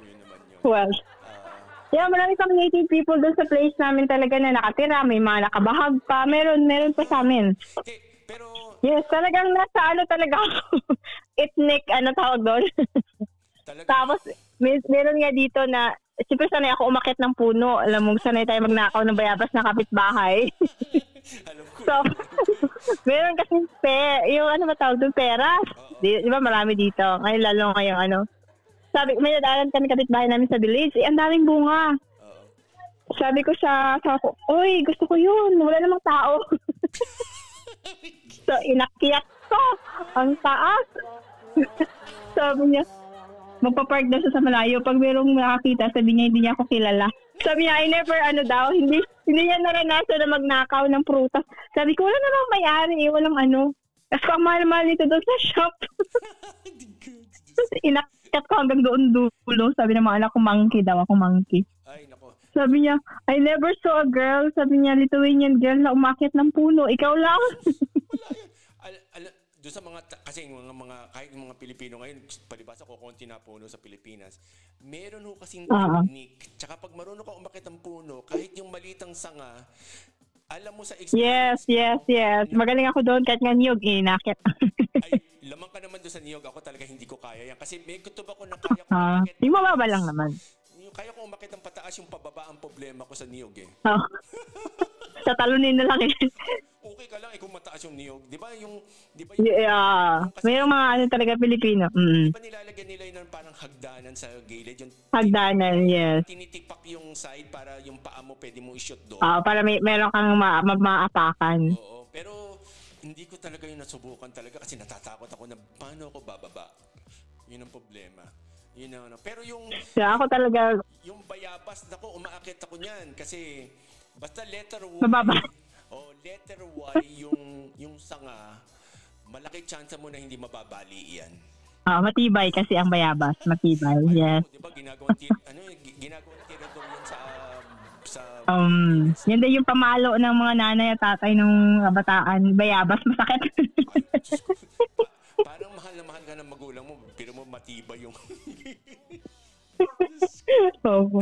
Yun naman yun. Well, marami pang native people doon sa place namin talaga na nakatira. May mga nakabahag pa. Meron pa sa amin. Okay, pero... Yes, talagang nasa talaga ako. Ethnic, tawag doon. Tapos, meron nga dito na siyempre sanay ako umakyat ng puno. Alam mo, sanay tayo magnakaw ng bayabas ng kapitbahay. So, meron kasi yung matawag doon, pera. Di ba marami dito? Ngayon lalo ngayong Sabi, may nadaanan kami kapitbahay namin sa village. Ang daming bunga. Sabi ko sa ko, oy, gusto ko yun. Wala namang tao. So, inakyat ko. Ang taas. Sabi niya, magpa-park daw siya sa malayo. Pag merong nakakita, sabi niya, hindi niya ako kilala. Sabi niya, I never, hindi niya naranasan na magnakaw ng prutas. Sabi ko, wala namang may-ari, walang Tapos ko, ang mahal-mahal nito doon sa shop. Tapos inakyat ko hanggang doon dulo. Sabi ng mga anak ko, monkey daw ako, monkey. Ay, nako. Sabi niya, I never saw a girl, sabi niya, Lithuanian girl na umakyat ng puno. Ikaw lang. Wala yun. Doon sa kasi kahit yung mga Pilipino ngayon, palibasa ko konti na puno sa Pilipinas, meron ho kasing technique. Tsaka pag marunong ka umakyat ng puno, kahit yung malitang sanga, alam mo sa experience. Yes. Magaling ako doon kahit nga niyog, inakit. Ay, lamang ka naman doon sa niyog. Ako talaga hindi ko kaya yan. Kasi may kutob ako na kaya ko umakyat. Yung mababa lang naman. Kaya ko umakyat ng pataas, yung pababa ang problema ko sa niyog eh. Sa talunin na lang eh. Okay ka lang kung mataas yung niyog. Di ba yung mayroong mga talaga Pilipino. Di ba nilalagyan nila yun parang hagdanan sa gilid? Yung hagdanan, yes. Tinitipak yung side para yung paa mo pwede mo i-shoot doon. Para meron kang maapakan. Oo, pero hindi ko talaga yung nasubukan talaga kasi natatakot ako na paano ako bababa. Yun ang problema. Yun ang Pero yung... ako talaga... Yung bayabas, umaakit ako niyan kasi basta letter Y... Mababa. Letter Y, yung sanga, malaki chance mo na hindi mababali yan. Matibay kasi ang bayabas. Matibay, yes. Diba, ginagawang tirador yan sa yan din yung pamalo ng mga nanay at tatay ng bataan. Bayabas, masakit. Parang mahal na mahal ka ng magulang mo, pero mo matibay yung...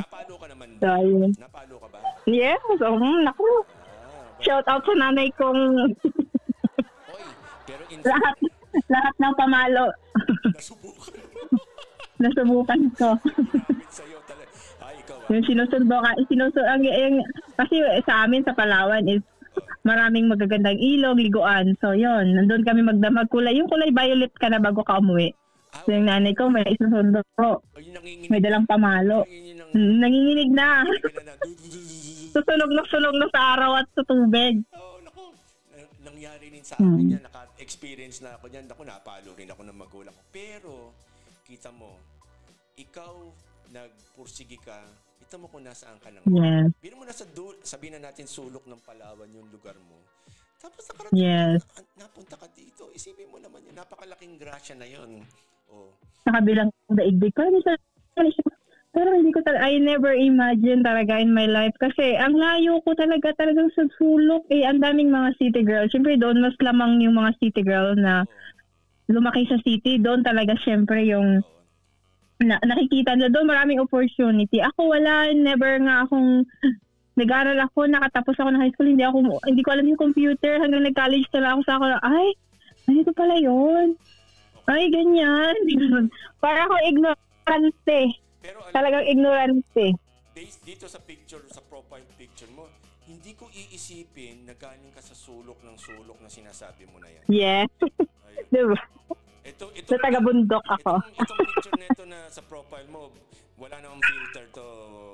Napalo ka naman ba? Napalo ka ba? Yes, naku. Shout out sa nanay kong pero lahat ng pamalo. Nasubukan ko. Sa'yo talaga. Ay, ikaw. Yung sinusundo kasi sa amin sa Palawan is maraming magagandang ilog, liguan. So, yon nandun kami magkulay. Yung kulay violet ka na bago ka umuwi. So, yung nanay ko, may isusundo ko. May dalang pamalo. Nanginginig na. Susunog na sa araw at sa tubig. Oh, naku. Nangyari rin sa akin yan. Naka-experience na ako yan. Naku, napalo rin ako ng magulang ko. Pero, kita mo, ikaw nagpursige ka, kita mo kung nasaan ka lang. Yes. Biro mo na sabihin na natin sulok ng Palawan yung lugar mo. Tapos nakarating napunta ka dito. Isipin mo naman yun. Napakalaking grasya na yun. Oh. Sa kabilang daigdig. Pero hindi ko I never imagine talaga in my life. Kasi ang layo ko talagang sa sulok. Ang daming mga city girls. Siyempre doon mas lamang yung mga city girl na lumaki sa city. Doon talaga siyempre yung nakikita na doon maraming opportunity. Ako wala, never nga akong nag-aaral ako, nakatapos ako ng high school, hindi ko alam yung computer hanggang nag-college na ako sa ako, ano pala yun? Ay, ganyan. Para ako ignorante. Pero, talagang ignorante. Based dito sa picture, sa profile picture mo, hindi ko iisipin na galing ka sa sulok na sinasabi mo na yan. Yes. Diba? Ito, sa taga-bundok ako. Itong picture nito na sa profile mo, wala namang filter to,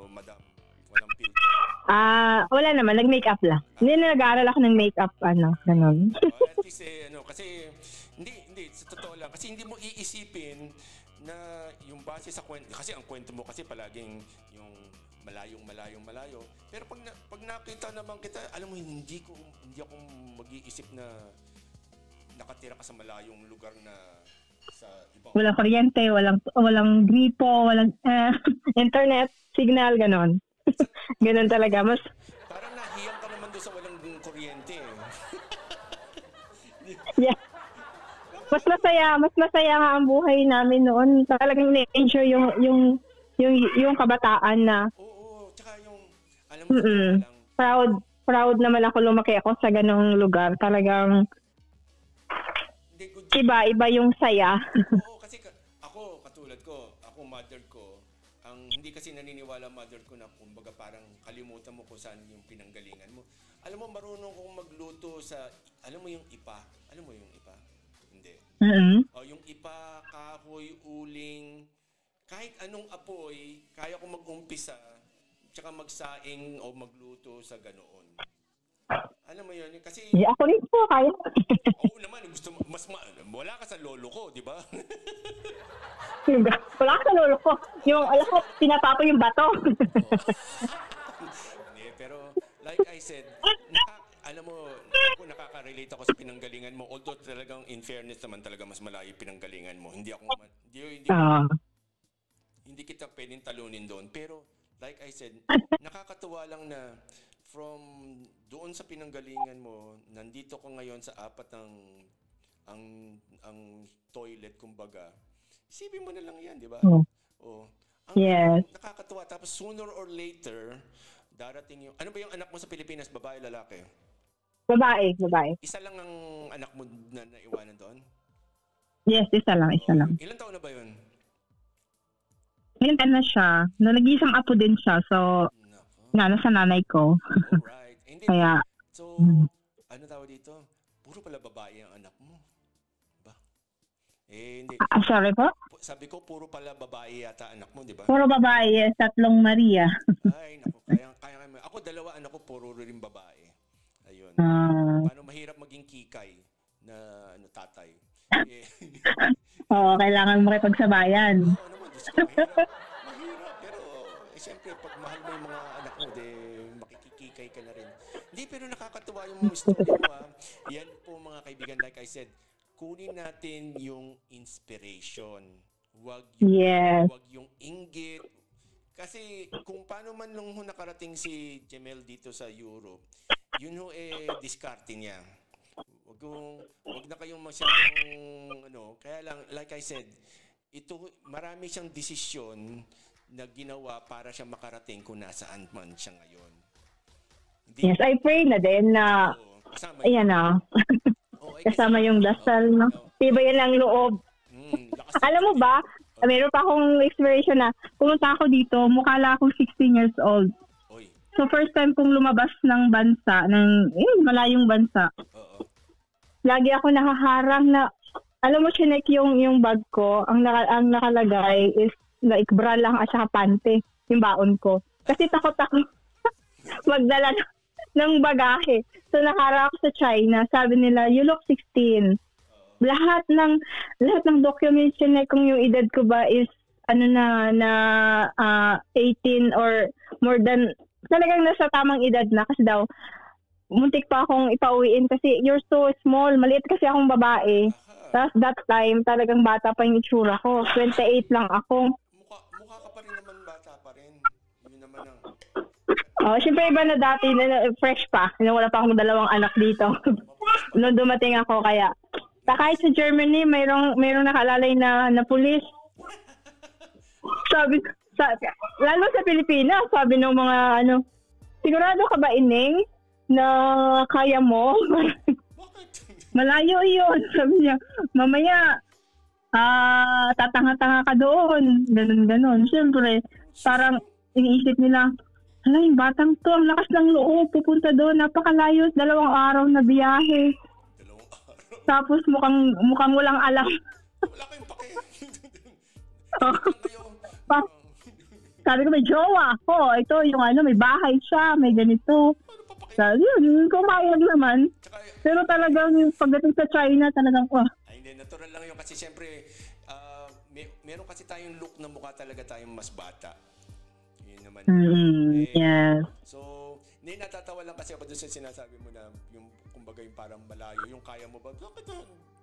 madam. Walang filter. Wala naman. Nag-makeup lang. Hindi na nag-aaral ako ng makeup, ganun. At least, kasi, hindi, sa totoo lang. Kasi hindi mo iisipin na yung base sa kwento, kasi ang kwento mo kasi palaging yung malayo. Pero pag nakita naman kita, alam mo, hindi ako mag-iisip na nakatira ka sa malayong lugar na sa ibang... Walang kuryente, walang gripo, walang internet, signal, ganon. Ganon talaga. Parang nahiyang ka naman doon sa walang kuryente. Yeah. Mas masaya nga ang buhay namin noon. Talagang na-enjoy yung kabataan na. Oo, tsaka yung, alam mo, proud naman ako lumaki ako sa ganong lugar. Talagang iba yung saya. Oo, kasi ako, katulad ko, ako, mother ko, hindi kasi naniniwala mother ko na kumbaga parang kalimutan mo kung saan yung pinanggalingan mo. Alam mo, marunong kong magluto alam mo yung ipa? Alam mo yung ipa? Hindi. Yung ipa, kahoy, uling, kahit anong apoy, kaya ko mag-umpisa, tsaka magsaing o magluto sa ganoon. Alam mo yun? Kasi... ako rin po, kaya. Oo naman, wala ka sa lolo ko, di ba? Wala ka sa lolo ko. Yung, alam ko, pinatapo yung bato. Hindi, pero like I said, alam mo, ako nakaka-relate ako sa pinanggalingan mo. Although talagang in fairness naman talaga mas malayo pinanggalingan mo. Hindi kita pwedeng talunin doon. Pero like I said, nakakatuwa lang na from doon sa pinanggalingan mo, nandito ko ngayon sa apat ang toilet, kumbaga. Isipin mo na lang yan, di ba? Yes. Nakakatuwa. Tapos sooner or later, darating yung... Ano ba yung anak mo sa Pilipinas? Babae, lalaki? Babae. Isa lang ang anak mo na naiwanan doon? Yes, isa lang. Ilan taon na ba yun? Ngayon na siya. Nag-iisang apo din siya. So, nasa nanay ko. Alright. Kaya... So, ano tawag dito? Puro pala babae ang anak mo. Ba? Hindi. Sorry po? Sabi ko, puro pala babae yata anak mo, di ba? Puro babae. Yes, 3 Maria. Ay, naku. Kaya ako, 2 anak ko, puro rin babae. Ayun. Paano mahirap maging kikay na tatay? Oo, kailangan makipagsabayan. Oo naman, mahirap. Pero, siyempre, pag mahal mo yung mga anak mo, makikikikay ka na rin. Hindi, pero nakakatuwa yung mga story mo, ha? Yan po, mga kaibigan, like I said, kunin natin yung inspiration. Wag yung inggit. Kasi kung paano man nung nakarating si Jemel dito sa Europe, yun ho diskarte niya. Wag na kayong masyadong kaya lang, like I said, marami siyang desisyon na ginawa para siya makarating kung nasaan man siya ngayon. Yes, I pray na din na ayan na. Kasama yung dasal, no? Tibay lang loob. Alam mo ba, meron pa akong inspiration na pumunta ako dito, mukha lang akong 16 years old. So first time kong lumabas ng bansa, malayong bansa. Oo. Lagi ako nakaharang na, alam mo, chinek yung bag ko, ang nakalagay is like bra lang at saka pante, yung baon ko. Kasi takot ako magdala ng bagahe. So nakaharang ako sa China, sabi nila, you look 16. Lahat ng documents chinek kung yung edad ko ba is 18 or more than, talagang nasa tamang edad na kasi daw muntik pa akong ipauwiin kasi you're so small, maliit kasi akong babae. Tapos that time talagang bata pa yung itsura ko, 28 lang ako. Mukha ka pa rin naman, bata pa rin. Yun naman ang... Siyempre iba na dati, fresh pa, wala pa akong 2 anak dito. Nung dumating ako, kaya kahit sa Germany mayroong nakalalay na pulis. Sabi, lalo sa Pilipinas, sabi ng mga sigurado ka ba, Ining, na kaya mo? Malayo yun. Sabi niya, mamaya, tatanga-tanga ka doon. Ganon. Siyempre, parang iniisip nila, yung batang to, ang lakas ng loob, pupunta doon, napakalayo, 2 araw na biyahe. 2 araw? Tapos mukhang walang alam. Wala kayong pake. Sabi ko, may jowa ako. Ito, yung may bahay siya, may ganito. Sabi yun, kumayag naman. Pero talagang pagdating sa China, talagang, Hindi, natural lang yun. Kasi siyempre, meron kasi tayong look na mukha talaga tayong mas bata. Yun naman. Yes. So, natatawa lang kasi ako doon sa sinasabi mo na yung, kumbaga yung parang malayo, yung kaya mo ba?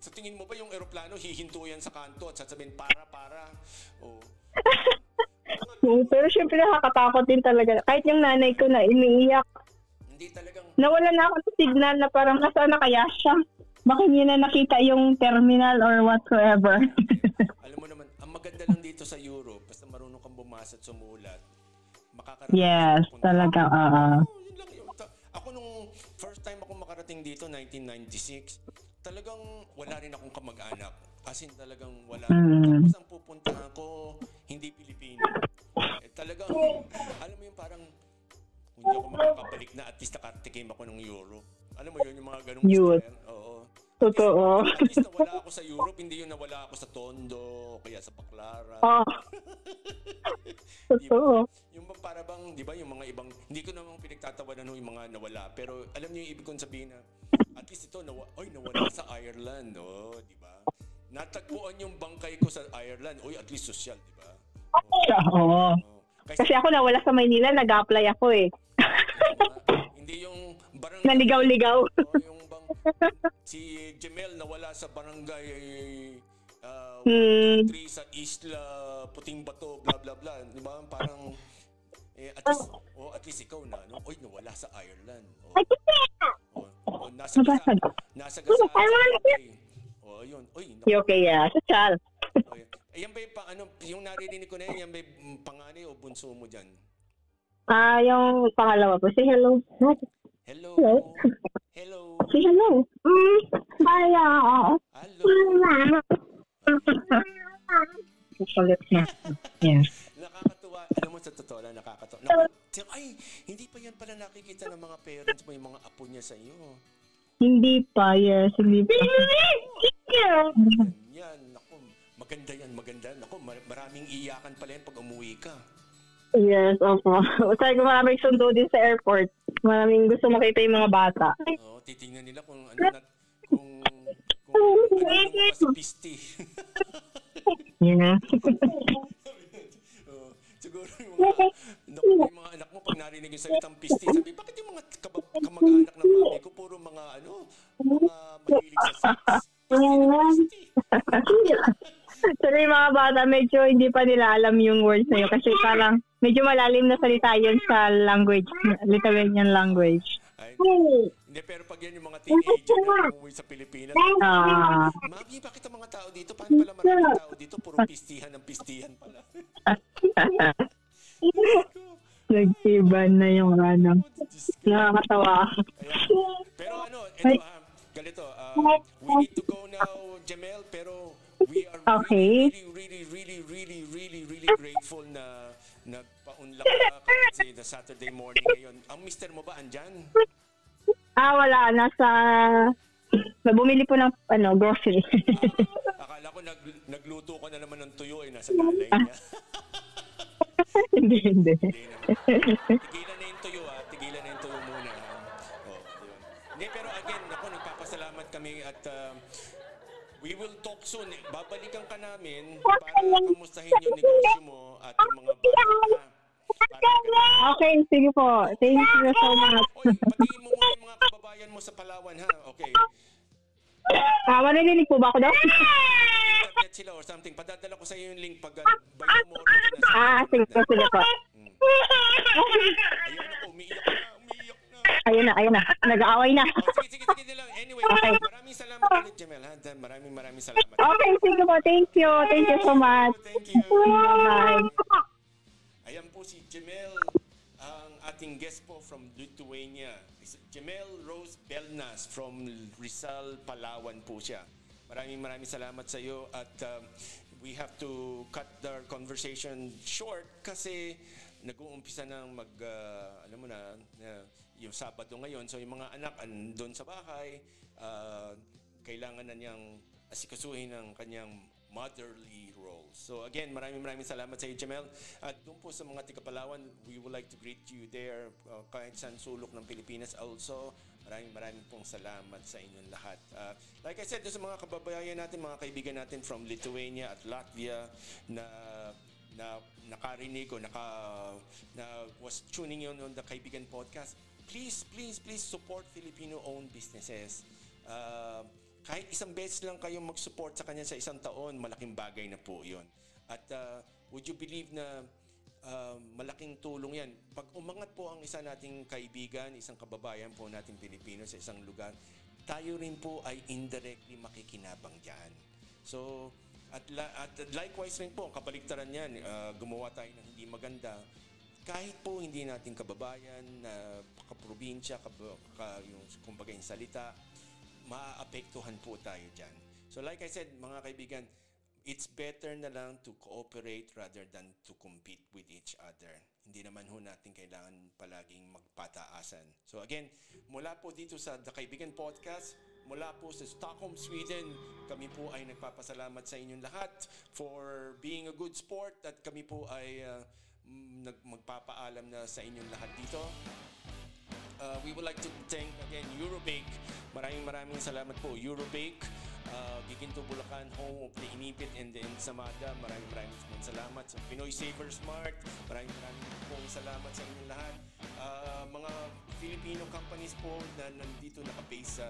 Sa tingin mo ba yung eroplano, hihinto yan sa kanto at sasabihin, para. Pero syempre nakakatakot din talaga. Kahit yung nanay ko na umiiyak. Hindi talagang... Nawala na ako sa signal na parang nasaan na kaya siya. Baka hindi na nakita yung terminal or whatsoever. Alam mo naman, ang maganda lang dito sa Europe, basta marunong kang bumasa at sumulat, makakarating. Yes, talaga. Yun lang yun. Ako nung first time ako makarating dito, 1996, talagang wala rin akong kamag-anak. As in talagang wala. Tapos ang pupuntahan ko, hindi Pilipino. Talagang, alam mo yung parang, hindi ako makakabalik na at least nakatikim ako ng Europe. Alam mo yun, yung mga ganung style. Oo. Totoo. At least nawala ako sa Europe, hindi yung nawala ako sa Tondo, kaya sa Baclaran. Totoo. Yung para bang, di ba, yung mga ibang, hindi ko namang pinagtatawanan yung mga nawala, pero alam niyo yung ibig kong sabihin na, at least ito, nawala sa Ireland, di ba? Natagpuan yung bangkay ko sa Ireland, at least social, di ba? Oo. Kasi ako nawala sa Maynila, nag-apply ako eh. Hindi yung barangay. Naligaw-ligaw. Yung si Jemel nawala sa barangay 1, 2, 3 sa Isla Puting Bato, bla bla bla. Di ba? Parang at least ikaw na, nawala sa Ireland. Nasa gasa. Yun. Okay, yeah. Social. Yan ba yung narinig ko na yan ba yung panganay o bunso mo dyan? Yung pangalawa po. Say hello. Hello. Say hello. Hello. Kulit na. Yes. Nakakatuwa. Alam mo, sa totoo lang, nakakatuwa. Ay, hindi pa yan pala nakikita ng mga parents mo, yung mga apo niya sa iyo. Hindi pa, yes. Hindi pa. Yan, naku. Maganda. Naku, maraming iyakan pala yan pag umuwi ka. Yes, opo. Sabi ko maraming sundo din sa airport. Maraming gusto makita yung mga bata. Titingnan nila kung kung ano sa pisti. Yeah. Siguro yung mga anak mo pag narinig yung salitang pisti, sabi, bakit yung mga kamag-anak ng mami ko puro mga mga mahilig sa sex? Pero yung mga bata, medyo hindi pa nila alam yung words na yun kasi parang medyo malalim na salita yun sa language, Lithuanian language. Hindi, pero pag yan yung mga teenager na umuwi sa Pilipinas, Mami, bakit ang mga tao dito? Paano pala maraming tao dito? Puro pistihan ng pistihan pala. Nagsiban na yung nakakatawa. Pero ganito, we need to go now, Jamel, pero we are Okay. Really grateful na nagpaunlak ka kahit sa Saturday morning ngayon. Ang mister mo ba andyan? Wala. Bumili po ng grocery. Akala ko nagluto ka na naman ng tuyo nasa lalay niya. Hindi. Hindi naman. Tigilan na yung tuyo tigilan na yung tuyo muna. Yun. Hindi, pero again, nagpapasalamat kami at we will talk soon. Babalikan ka namin para kamustahin yung negosyo mo at yung mga bata. Okay, sige po. Thank you so much. Oy, patingin mo muna yung mga kababayan mo sa Palawan, ha? Okay. Marinig po ba ako daw? Internet sila or something. Padadala ko sa iyo yung link pag by tomorrow. Sige po. Ayun ako, umiiyak na. Ayun na. Nag-aaway na. Sige lang. Anyway, Okay. maraming salamat ulit, Jamel. Ha? Maraming salamat. Okay, sige po. Thank you. Thank you so much. Thank you. Bye. Ayan po si Jamel, ang ating guest po from Lithuania. Jamel Rose Belnas from Rizal, Palawan po siya. Maraming salamat sa iyo at we have to cut our conversation short kasi nag-uumpisa ng alam mo na, yung Sabado ngayon. So yung mga anak andun sa bahay, kailangan na niyang asikasuhin ng kanyang motherly role. So again, maraming salamat sa iyo, Jamel. At doon po sa mga taga-Palawan, we would like to greet you there kahit saan sulok ng Pilipinas also. Maraming pong salamat sa inyong lahat. Like I said, doon sa mga kababayan natin, mga kaibigan natin from Lithuania at Latvia na nakarinig o na was tuning in on the Kaibigan Podcast, please support Filipino-owned businesses. Kahit isang beses lang kayong mag-support sa kanya sa isang taon, malaking bagay na po yun. At would you believe na malaking tulong yan? Pag umangat po ang isa nating kaibigan, isang kababayan po nating Pilipino sa isang lugar, tayo rin po ay indirectly makikinabang dyan. So, at likewise rin po, kabaliktaran yan, gumawa tayo ng hindi maganda, kahit po hindi nating kababayan, kaprobinsya, yung kumbaga yung salita, maaapektuhan po tayo dyan. So like I said, mga kaibigan, it's better na lang to cooperate rather than to compete with each other. Hindi naman ho natin kailangan palaging magpataasan. So again, mula po dito sa The Kaibigan Podcast, mula po sa Stockholm, Sweden, kami po ay nagpapasalamat sa inyong lahat for being a good sport at kami po ay magpapaalam na sa inyong lahat dito. We would like to thank again Eurobake. Maraming salamat po Eurobake, Giginto, Bulacan, home of the Inipit and the Ensamada. Maraming salamat sa Pinoy Saver Smart. Maraming pong salamat sa inyong lahat. Mga Filipino companies po na nandito nakabase sa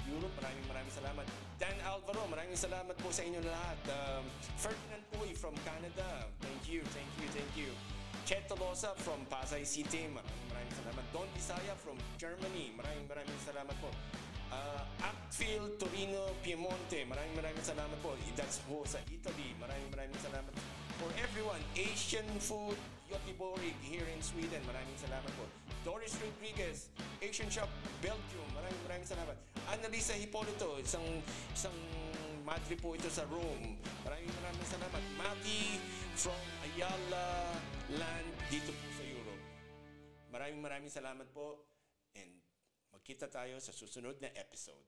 Europe, maraming salamat. Dan Alvaro, maraming salamat po sa inyong lahat. Ferdinand Puy from Canada, thank you. Chet Tolosa from Pasay City, maraming salamat. Don Bisaya from Germany, maraming salamat po. Actfield, Torino, Piemonte, maraming salamat po. That's po sa Italy, maraming salamat. For everyone, Asian Food, Göteborg here in Sweden, maraming salamat po. Doris Rodriguez, Asian Shop, Belgium, maraming salamat. Annalisa Hipolito, isang madre po ito sa Rome, maraming salamat. Maggie from Ayala Land dito po sa Europe. Maraming salamat po and magkita tayo sa susunod na episode.